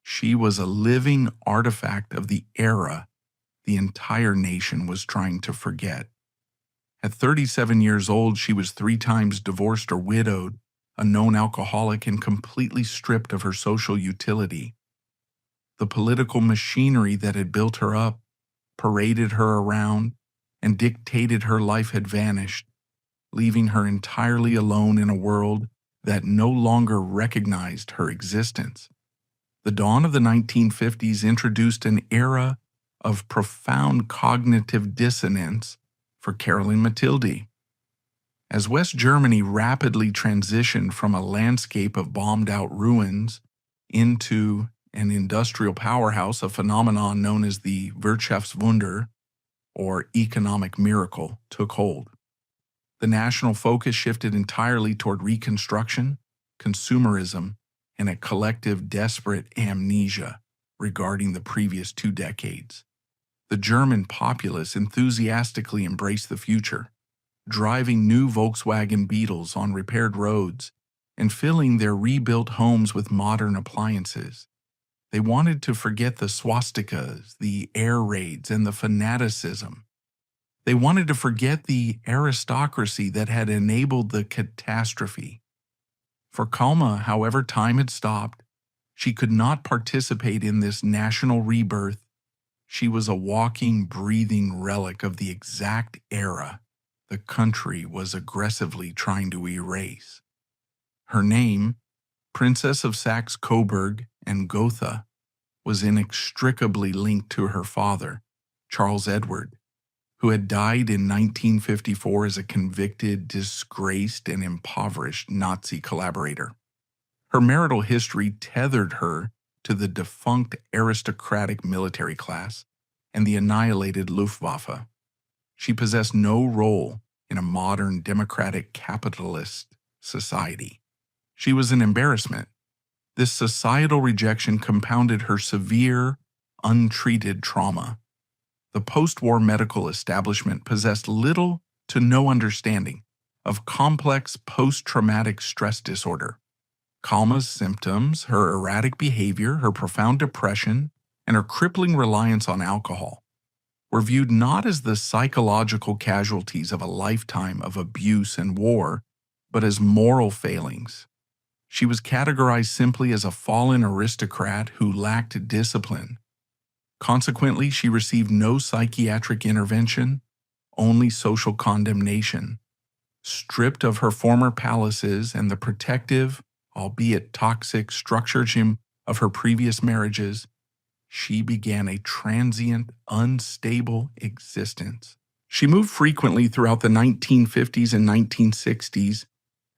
She was a living artifact of the era the entire nation was trying to forget. At 37 years old, she was 3 times divorced or widowed, a known alcoholic, and completely stripped of her social utility. The political machinery that had built her up, paraded her around, and dictated her life had vanished, leaving her entirely alone in a world that no longer recognized her existence. The dawn of the 1950s introduced an era of profound cognitive dissonance for Caroline Matilde. As West Germany rapidly transitioned from a landscape of bombed-out ruins into an industrial powerhouse, a phenomenon known as the Wirtschaftswunder, or economic miracle, took hold. The national focus shifted entirely toward reconstruction, consumerism, and a collective desperate amnesia regarding the previous 2 decades. The German populace enthusiastically embraced the future, driving new Volkswagen Beetles on repaired roads and filling their rebuilt homes with modern appliances. They wanted to forget the swastikas, the air raids, and the fanaticism. They wanted to forget the aristocracy that had enabled the catastrophe. For Calma, however, time had stopped. She could not participate in this national rebirth. She was a walking, breathing relic of the exact era the country was aggressively trying to erase. Her name, Princess of Saxe-Coburg and Gotha, was inextricably linked to her father, Charles Edward, who had died in 1954 as a convicted, disgraced, and impoverished Nazi collaborator. Her marital history tethered her to the defunct aristocratic military class and the annihilated Luftwaffe. She possessed no role in a modern democratic capitalist society. She was an embarrassment, This societal rejection compounded her severe, untreated trauma. The post-war medical establishment possessed little to no understanding of complex post-traumatic stress disorder. Calma's symptoms, her erratic behavior, her profound depression, and her crippling reliance on alcohol were viewed not as the psychological casualties of a lifetime of abuse and war, but as moral failings. She was categorized simply as a fallen aristocrat who lacked discipline. Consequently, she received no psychiatric intervention, only social condemnation. Stripped of her former palaces and the protective, albeit toxic, structures of her previous marriages, she began a transient, unstable existence. She moved frequently throughout the 1950s and 1960s,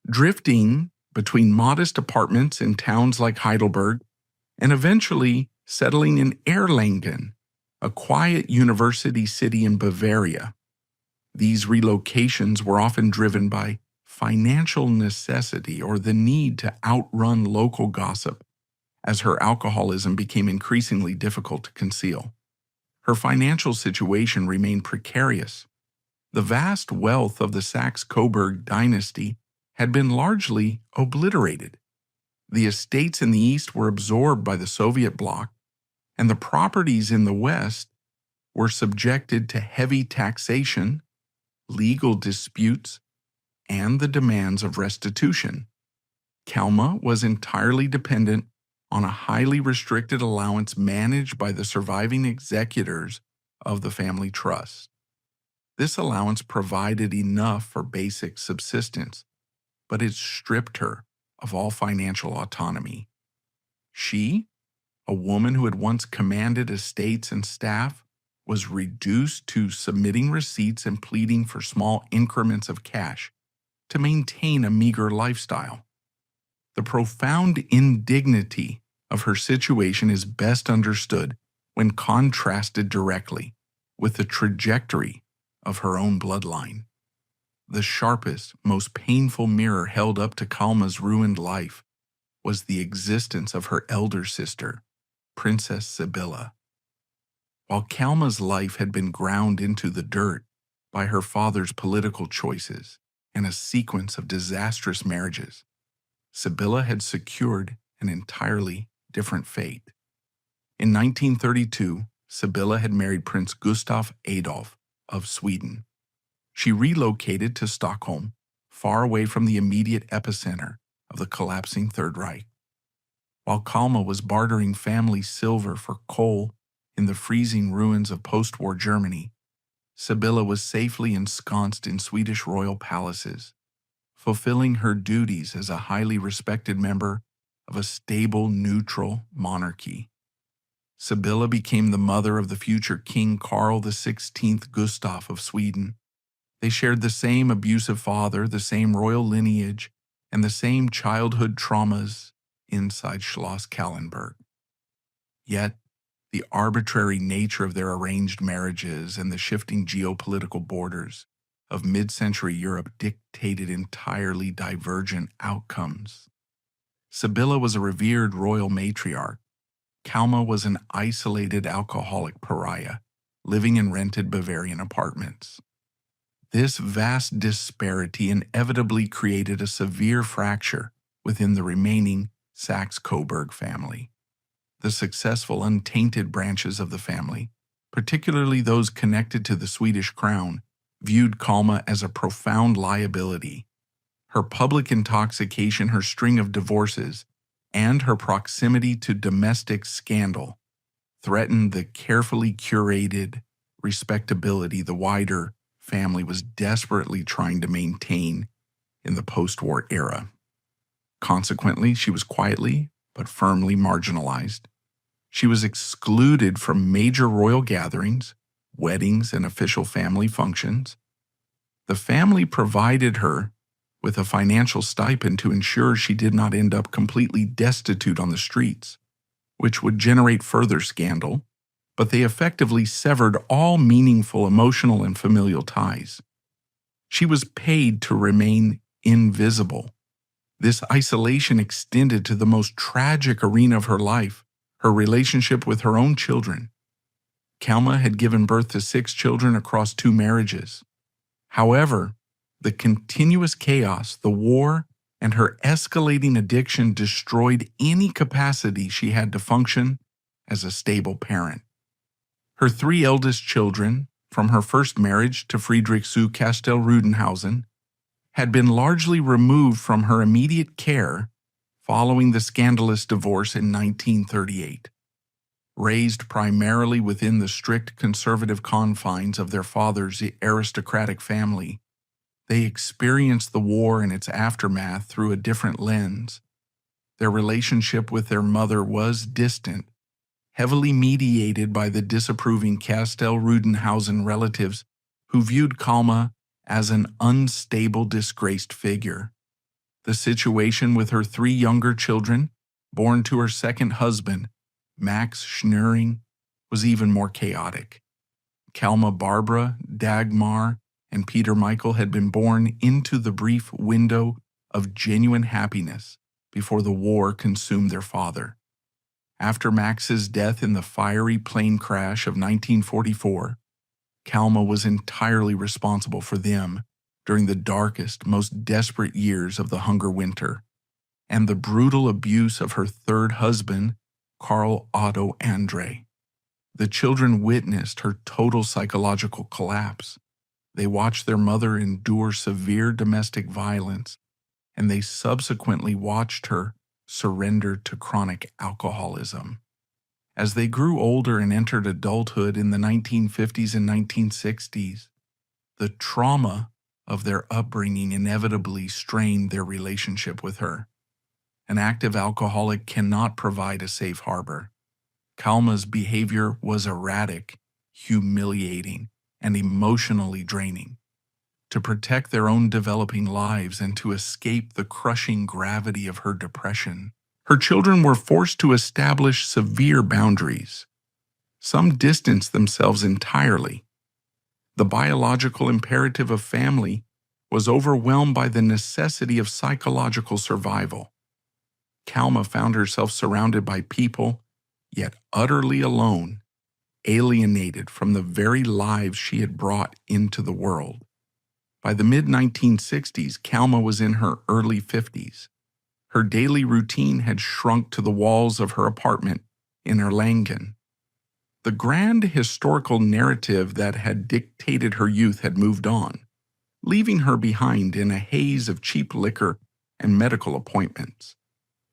drifting between modest apartments in towns like Heidelberg and eventually settling in Erlangen, a quiet university city in Bavaria. These relocations were often driven by financial necessity or the need to outrun local gossip, as her alcoholism became increasingly difficult to conceal. Her financial situation remained precarious. The vast wealth of the Saxe-Coburg dynasty had been largely obliterated. The estates in the east were absorbed by the Soviet bloc, and the properties in the west were subjected to heavy taxation, legal disputes, and the demands of restitution. Calma was entirely dependent on a highly restricted allowance managed by the surviving executors of the family trust. This allowance provided enough for basic subsistence, but it stripped her of all financial autonomy. She, a woman who had once commanded estates and staff, was reduced to submitting receipts and pleading for small increments of cash to maintain a meager lifestyle. The profound indignity of her situation is best understood when contrasted directly with the trajectory of her own bloodline. The sharpest, most painful mirror held up to Calma's ruined life was the existence of her elder sister, Princess Sibylla. While Calma's life had been ground into the dirt by her father's political choices and a sequence of disastrous marriages, Sibylla had secured an entirely different fate. In 1932, Sibylla had married Prince Gustav Adolf of Sweden. She relocated to Stockholm, far away from the immediate epicenter of the collapsing Third Reich. While Calma was bartering family silver for coal in the freezing ruins of post-war Germany, Sibylla was safely ensconced in Swedish royal palaces, fulfilling her duties as a highly respected member of a stable, neutral monarchy. Sibylla became the mother of the future King Carl XVI Gustav of Sweden. They shared the same abusive father, the same royal lineage, and the same childhood traumas inside Schloss Kallenberg. Yet, the arbitrary nature of their arranged marriages and the shifting geopolitical borders of mid-century Europe dictated entirely divergent outcomes. Sibylla was a revered royal matriarch. Calma was an isolated alcoholic pariah, living in rented Bavarian apartments. This vast disparity inevitably created a severe fracture within the remaining Saxe-Coburg family. The successful, untainted branches of the family, particularly those connected to the Swedish crown, viewed Calma as a profound liability. Her public intoxication, her string of divorces, and her proximity to domestic scandal threatened the carefully curated respectability the wider family was desperately trying to maintain in the post-war era. Consequently, she was quietly but firmly marginalized. She was excluded from major royal gatherings, weddings, and official family functions. The family provided her with a financial stipend to ensure she did not end up completely destitute on the streets, which would generate further scandal, but they effectively severed all meaningful emotional and familial ties. She was paid to remain invisible, This isolation extended to the most tragic arena of her life, her relationship with her own children. Calma had given birth to 6 children across 2 marriages. However, the continuous chaos, the war, and her escalating addiction destroyed any capacity she had to function as a stable parent. Her 3 eldest children, from her first marriage to Friedrich zu Castel-Rudenhausen, had been largely removed from her immediate care following the scandalous divorce in 1938. Raised primarily within the strict conservative confines of their father's aristocratic family, they experienced the war and its aftermath through a different lens. Their relationship with their mother was distant, heavily mediated by the disapproving Castel-Rudenhausen relatives who viewed Calma as an unstable, disgraced figure. The situation with her 3 younger children, born to her second husband, Max Schnöring, was even more chaotic. Calma Barbara, Dagmar, and Peter Michael had been born into the brief window of genuine happiness before the war consumed their father. After Max's death in the fiery plane crash of 1944, Calma was entirely responsible for them during the darkest, most desperate years of the hunger winter, and the brutal abuse of her third husband, Karl Otto Andre. The children witnessed her total psychological collapse. They watched their mother endure severe domestic violence, and they subsequently watched her surrender to chronic alcoholism. As they grew older and entered adulthood in the 1950s and 1960s, the trauma of their upbringing inevitably strained their relationship with her. An active alcoholic cannot provide a safe harbor. Calma's behavior was erratic, humiliating, and emotionally draining. To protect their own developing lives and to escape the crushing gravity of her depression, her children were forced to establish severe boundaries. Some distanced themselves entirely. The biological imperative of family was overwhelmed by the necessity of psychological survival. Calma found herself surrounded by people, yet utterly alone, alienated from the very lives she had brought into the world. By the mid-1960s, Calma was in her early 50s. Her daily routine had shrunk to the walls of her apartment in Erlangen. The grand historical narrative that had dictated her youth had moved on, leaving her behind in a haze of cheap liquor and medical appointments.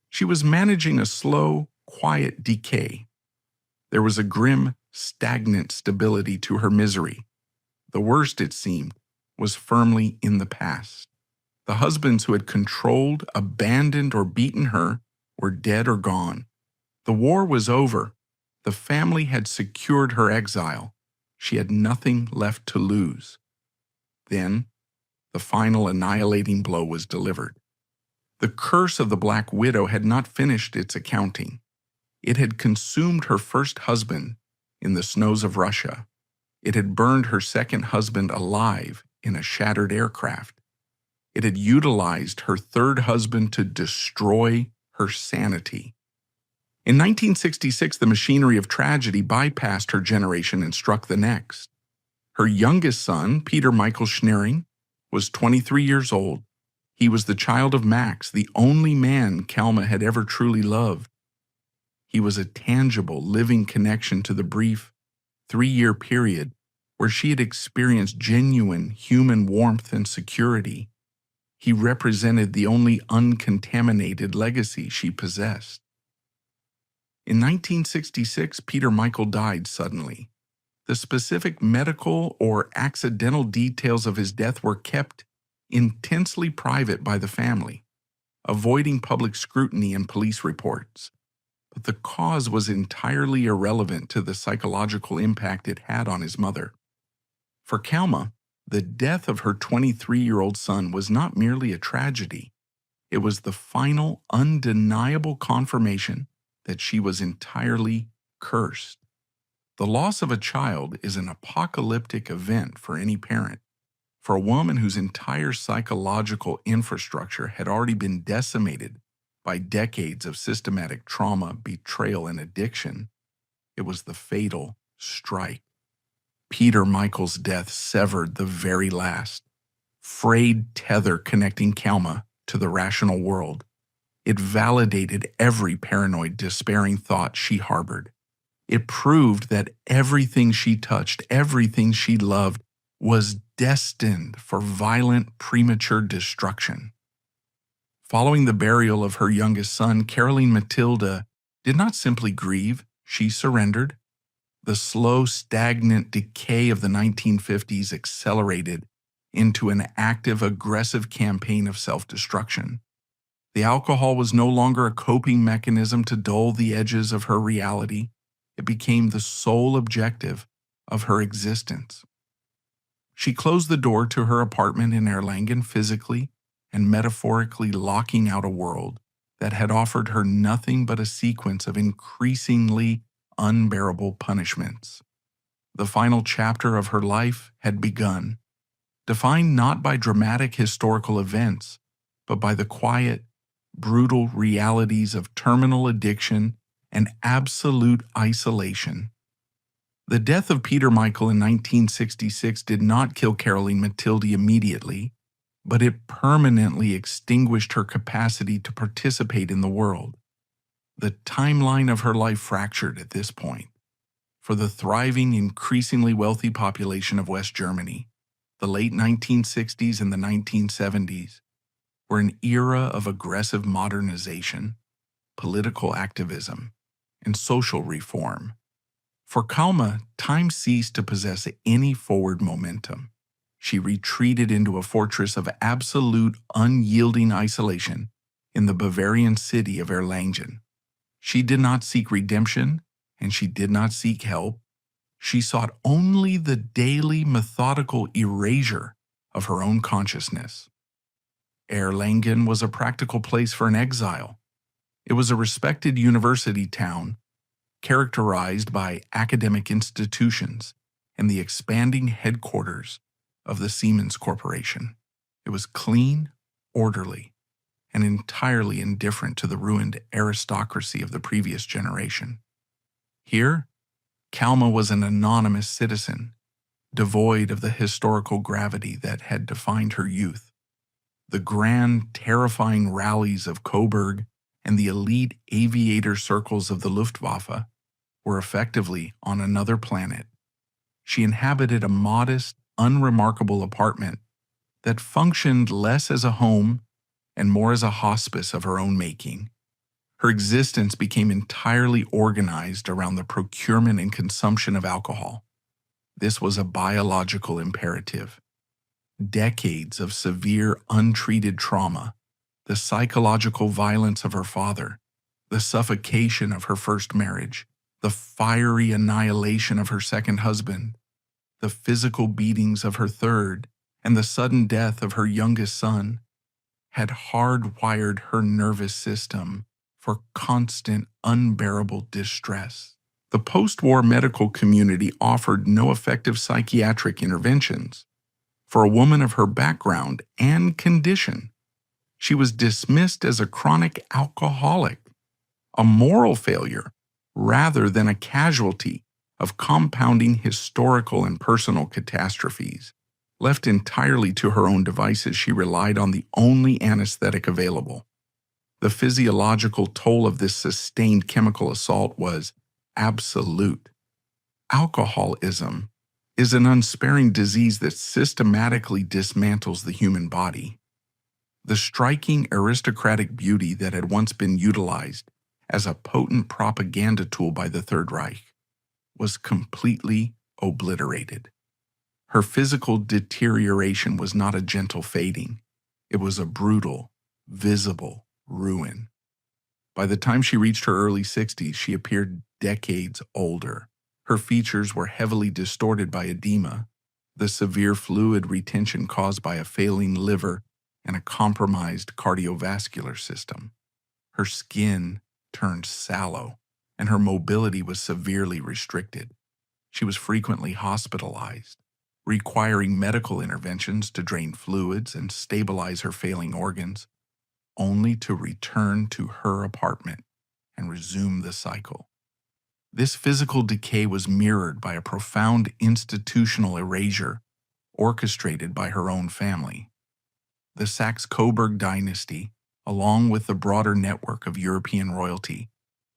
She was managing a slow, quiet decay. There was a grim, stagnant stability to her misery. The worst, it seemed, was firmly in the past. The husbands who had controlled, abandoned, or beaten her were dead or gone. The war was over. The family had secured her exile. She had nothing left to lose. Then, the final annihilating blow was delivered. The curse of the Black Widow had not finished its accounting. It had consumed her first husband in the snows of Russia. It had burned her second husband alive in a shattered aircraft. It had utilized her third husband to destroy her sanity. In 1966, the machinery of tragedy bypassed her generation and struck the next. Her youngest son, Peter Michael Schnöring, was 23 years old. He was the child of Max, the only man Calma had ever truly loved. He was a tangible, living connection to the brief, 3-year period where she had experienced genuine human warmth and security. He represented the only uncontaminated legacy she possessed. In 1966, Peter Michael died suddenly. The specific medical or accidental details of his death were kept intensely private by the family, avoiding public scrutiny and police reports. But the cause was entirely irrelevant to the psychological impact it had on his mother. For Calma, the death of her 23-year-old son was not merely a tragedy. It was the final, undeniable confirmation that she was entirely cursed. The loss of a child is an apocalyptic event for any parent. For a woman whose entire psychological infrastructure had already been decimated by decades of systematic trauma, betrayal, and addiction, it was the fatal strike. Peter Michael's death severed the very last, frayed tether connecting Calma to the rational world. It validated every paranoid, despairing thought she harbored. It proved that everything she touched, everything she loved, was destined for violent, premature destruction. Following the burial of her youngest son, Caroline Matilda did not simply grieve, she surrendered. The slow, stagnant decay of the 1950s accelerated into an active, aggressive campaign of self-destruction. The alcohol was no longer a coping mechanism to dull the edges of her reality. It became the sole objective of her existence. She closed the door to her apartment in Erlangen, physically and metaphorically locking out a world that had offered her nothing but a sequence of increasingly unbearable punishments. The final chapter of her life had begun, defined not by dramatic historical events, but by the quiet, brutal realities of terminal addiction and absolute isolation. The death of Peter Michael in 1966 did not kill Caroline Matilda immediately, but it permanently extinguished her capacity to participate in the world. The timeline of her life fractured at this point. For the thriving, increasingly wealthy population of West Germany, the late 1960s and the 1970s were an era of aggressive modernization, political activism, and social reform. For Calma, time ceased to possess any forward momentum. She retreated into a fortress of absolute, unyielding isolation in the Bavarian city of Erlangen. She did not seek redemption, and she did not seek help. She sought only the daily, methodical erasure of her own consciousness. Erlangen was a practical place for an exile. It was a respected university town, characterized by academic institutions and the expanding headquarters of the Siemens Corporation. It was clean, orderly, and entirely indifferent to the ruined aristocracy of the previous generation. Here, Calma was an anonymous citizen, devoid of the historical gravity that had defined her youth. The grand, terrifying rallies of Coburg and the elite aviator circles of the Luftwaffe were effectively on another planet. She inhabited a modest, unremarkable apartment that functioned less as a home and more as a hospice of her own making. Her existence became entirely organized around the procurement and consumption of alcohol. This was a biological imperative. Decades of severe, untreated trauma, the psychological violence of her father, the suffocation of her first marriage, the fiery annihilation of her second husband, the physical beatings of her third, and the sudden death of her youngest son, had hardwired her nervous system for constant, unbearable distress. The post-war medical community offered no effective psychiatric interventions. For a woman of her background and condition, she was dismissed as a chronic alcoholic, a moral failure, rather than a casualty of compounding historical and personal catastrophes. Left entirely to her own devices, she relied on the only anesthetic available. The physiological toll of this sustained chemical assault was absolute. Alcoholism is an unsparing disease that systematically dismantles the human body. The striking aristocratic beauty that had once been utilized as a potent propaganda tool by the Third Reich was completely obliterated. Her physical deterioration was not a gentle fading. It was a brutal, visible ruin. By the time she reached her early 60s, she appeared decades older. Her features were heavily distorted by edema, the severe fluid retention caused by a failing liver and a compromised cardiovascular system. Her skin turned sallow, and her mobility was severely restricted. She was frequently hospitalized. requiring medical interventions to drain fluids and stabilize her failing organs, only to return to her apartment and resume the cycle. This physical decay was mirrored by a profound institutional erasure orchestrated by her own family. The Saxe-Coburg dynasty, along with the broader network of European royalty,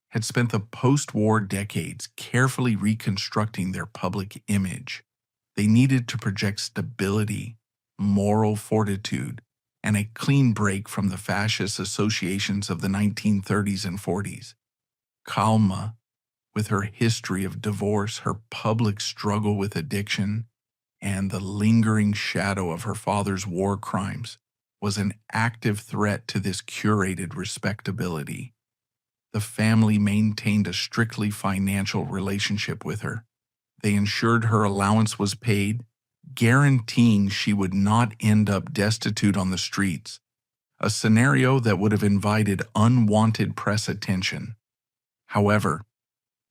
had spent the post-war decades carefully reconstructing their public image. They needed to project stability, moral fortitude, and a clean break from the fascist associations of the 1930s and 40s. Calma, with her history of divorce, her public struggle with addiction, and the lingering shadow of her father's war crimes, was an active threat to this curated respectability. The family maintained a strictly financial relationship with her. They ensured her allowance was paid, guaranteeing she would not end up destitute on the streets, a scenario that would have invited unwanted press attention. However,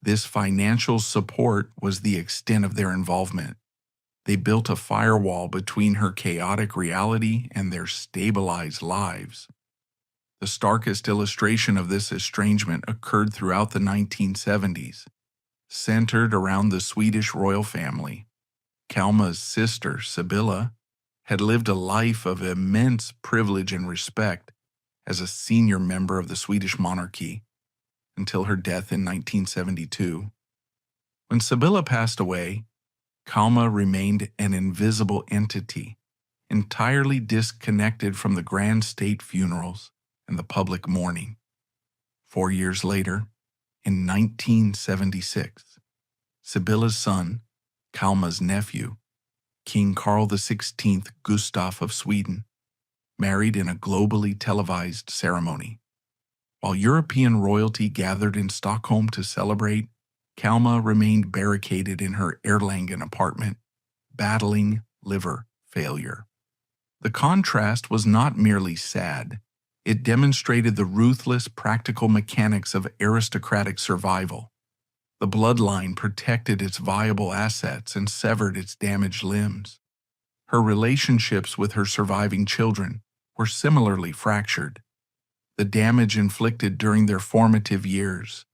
this financial support was the extent of their involvement. They built a firewall between her chaotic reality and their stabilized lives. The starkest illustration of this estrangement occurred throughout the 1970s, centered around the Swedish royal family. Calma's sister, Sibylla, had lived a life of immense privilege and respect as a senior member of the Swedish monarchy until her death in 1972. When Sibylla passed away, Calma remained an invisible entity, entirely disconnected from the grand state funerals and the public mourning. 4 years later, in 1976, Sibylla's son, Calma's nephew, King Carl XVI Gustaf of Sweden, married in a globally televised ceremony. While European royalty gathered in Stockholm to celebrate, Calma remained barricaded in her Erlangen apartment, battling liver failure. The contrast was not merely sad. It demonstrated the ruthless practical mechanics of aristocratic survival. The bloodline protected its viable assets and severed its damaged limbs. Her relationships with her surviving children were similarly fractured. The damage inflicted during their formative years,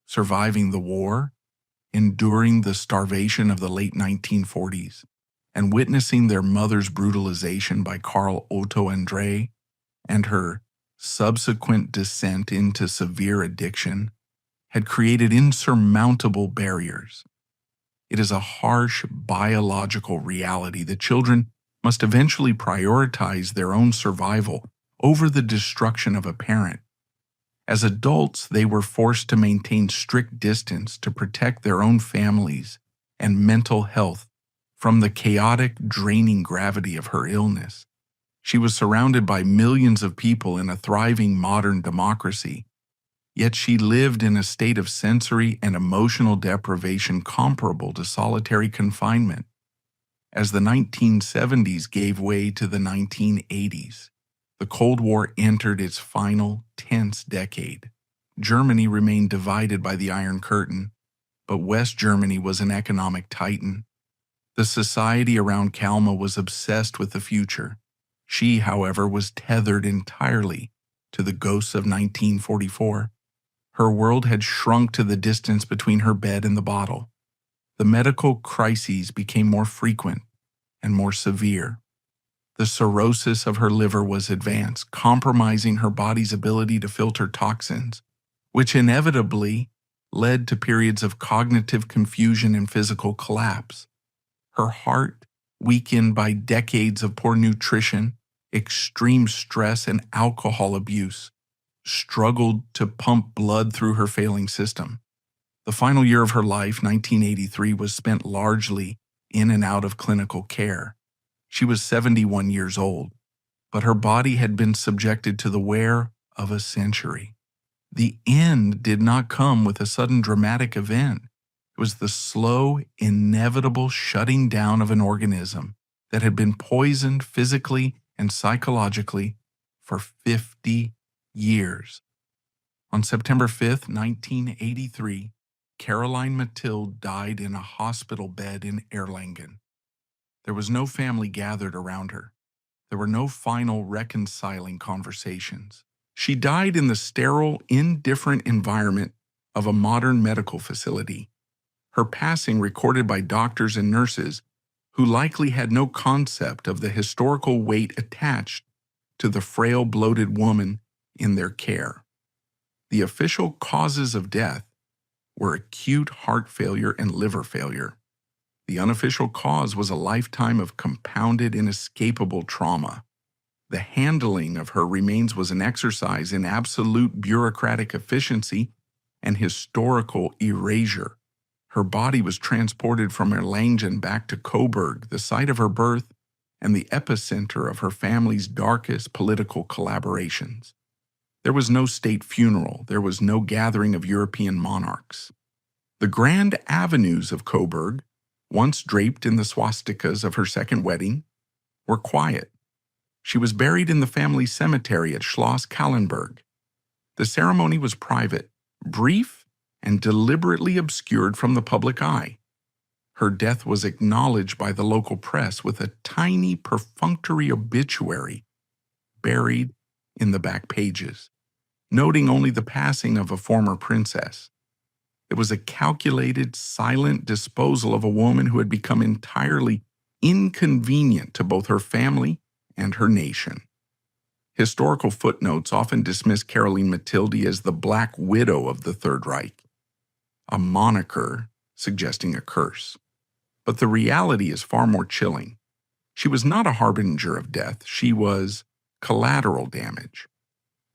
surviving the war, enduring the starvation of the late 1940s, and witnessing their mother's brutalization by Carl Otto André and her subsequent descent into severe addiction, had created insurmountable barriers. It is a harsh biological reality that children must eventually prioritize their own survival over the destruction of a parent. As adults, they were forced to maintain strict distance to protect their own families and mental health from the chaotic, draining gravity of her illness. She was surrounded by millions of people in a thriving modern democracy, yet she lived in a state of sensory and emotional deprivation comparable to solitary confinement. As the 1970s gave way to the 1980s, the Cold War entered its final, tense decade. Germany remained divided by the Iron Curtain, but West Germany was an economic titan. The society around Calma was obsessed with the future. She, however, was tethered entirely to the ghosts of 1944. Her world had shrunk to the distance between her bed and the bottle. The medical crises became more frequent and more severe. The cirrhosis of her liver was advanced, compromising her body's ability to filter toxins, which inevitably led to periods of cognitive confusion and physical collapse. Her heart, weakened by decades of poor nutrition, extreme stress, and alcohol abuse, struggled to pump blood through her failing system. The final year of her life, 1983, was spent largely in and out of clinical care. She was 71 years old, but her body had been subjected to the wear of a century. The end did not come with a sudden dramatic event. It was the slow, inevitable shutting down of an organism that had been poisoned physically and psychologically for 50 years. On September 5, 1983, Caroline Mathilde died in a hospital bed in Erlangen. There was no family gathered around her. There were no final reconciling conversations. She died in the sterile, indifferent environment of a modern medical facility. Her passing recorded by doctors and nurses who likely had no concept of the historical weight attached to the frail, bloated woman in their care. The official causes of death were acute heart failure and liver failure. The unofficial cause was a lifetime of compounded, inescapable trauma. The handling of her remains was an exercise in absolute bureaucratic efficiency and historical erasure. Her body was transported from Erlangen back to Coburg, the site of her birth and the epicenter of her family's darkest political collaborations. There was no state funeral. There was no gathering of European monarchs. The grand avenues of Coburg, once draped in the swastikas of her second wedding, were quiet. She was buried in the family cemetery at Schloss Kallenberg. The ceremony was private, brief, and deliberately obscured from the public eye. Her death was acknowledged by the local press with a tiny, perfunctory obituary buried in the back pages, noting only the passing of a former princess. It was a calculated, silent disposal of a woman who had become entirely inconvenient to both her family and her nation. Historical footnotes often dismiss Caroline Matilde as the Black Widow of the Third Reich, a moniker suggesting a curse. But the reality is far more chilling. She was not a harbinger of death. She was collateral damage.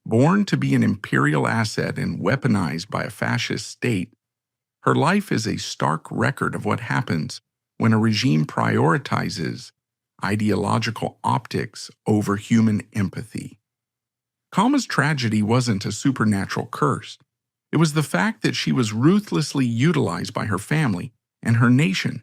Born to be an imperial asset and weaponized by a fascist state, her life is a stark record of what happens when a regime prioritizes ideological optics over human empathy. Calma's tragedy wasn't a supernatural curse. It was the fact that she was ruthlessly utilized by her family and her nation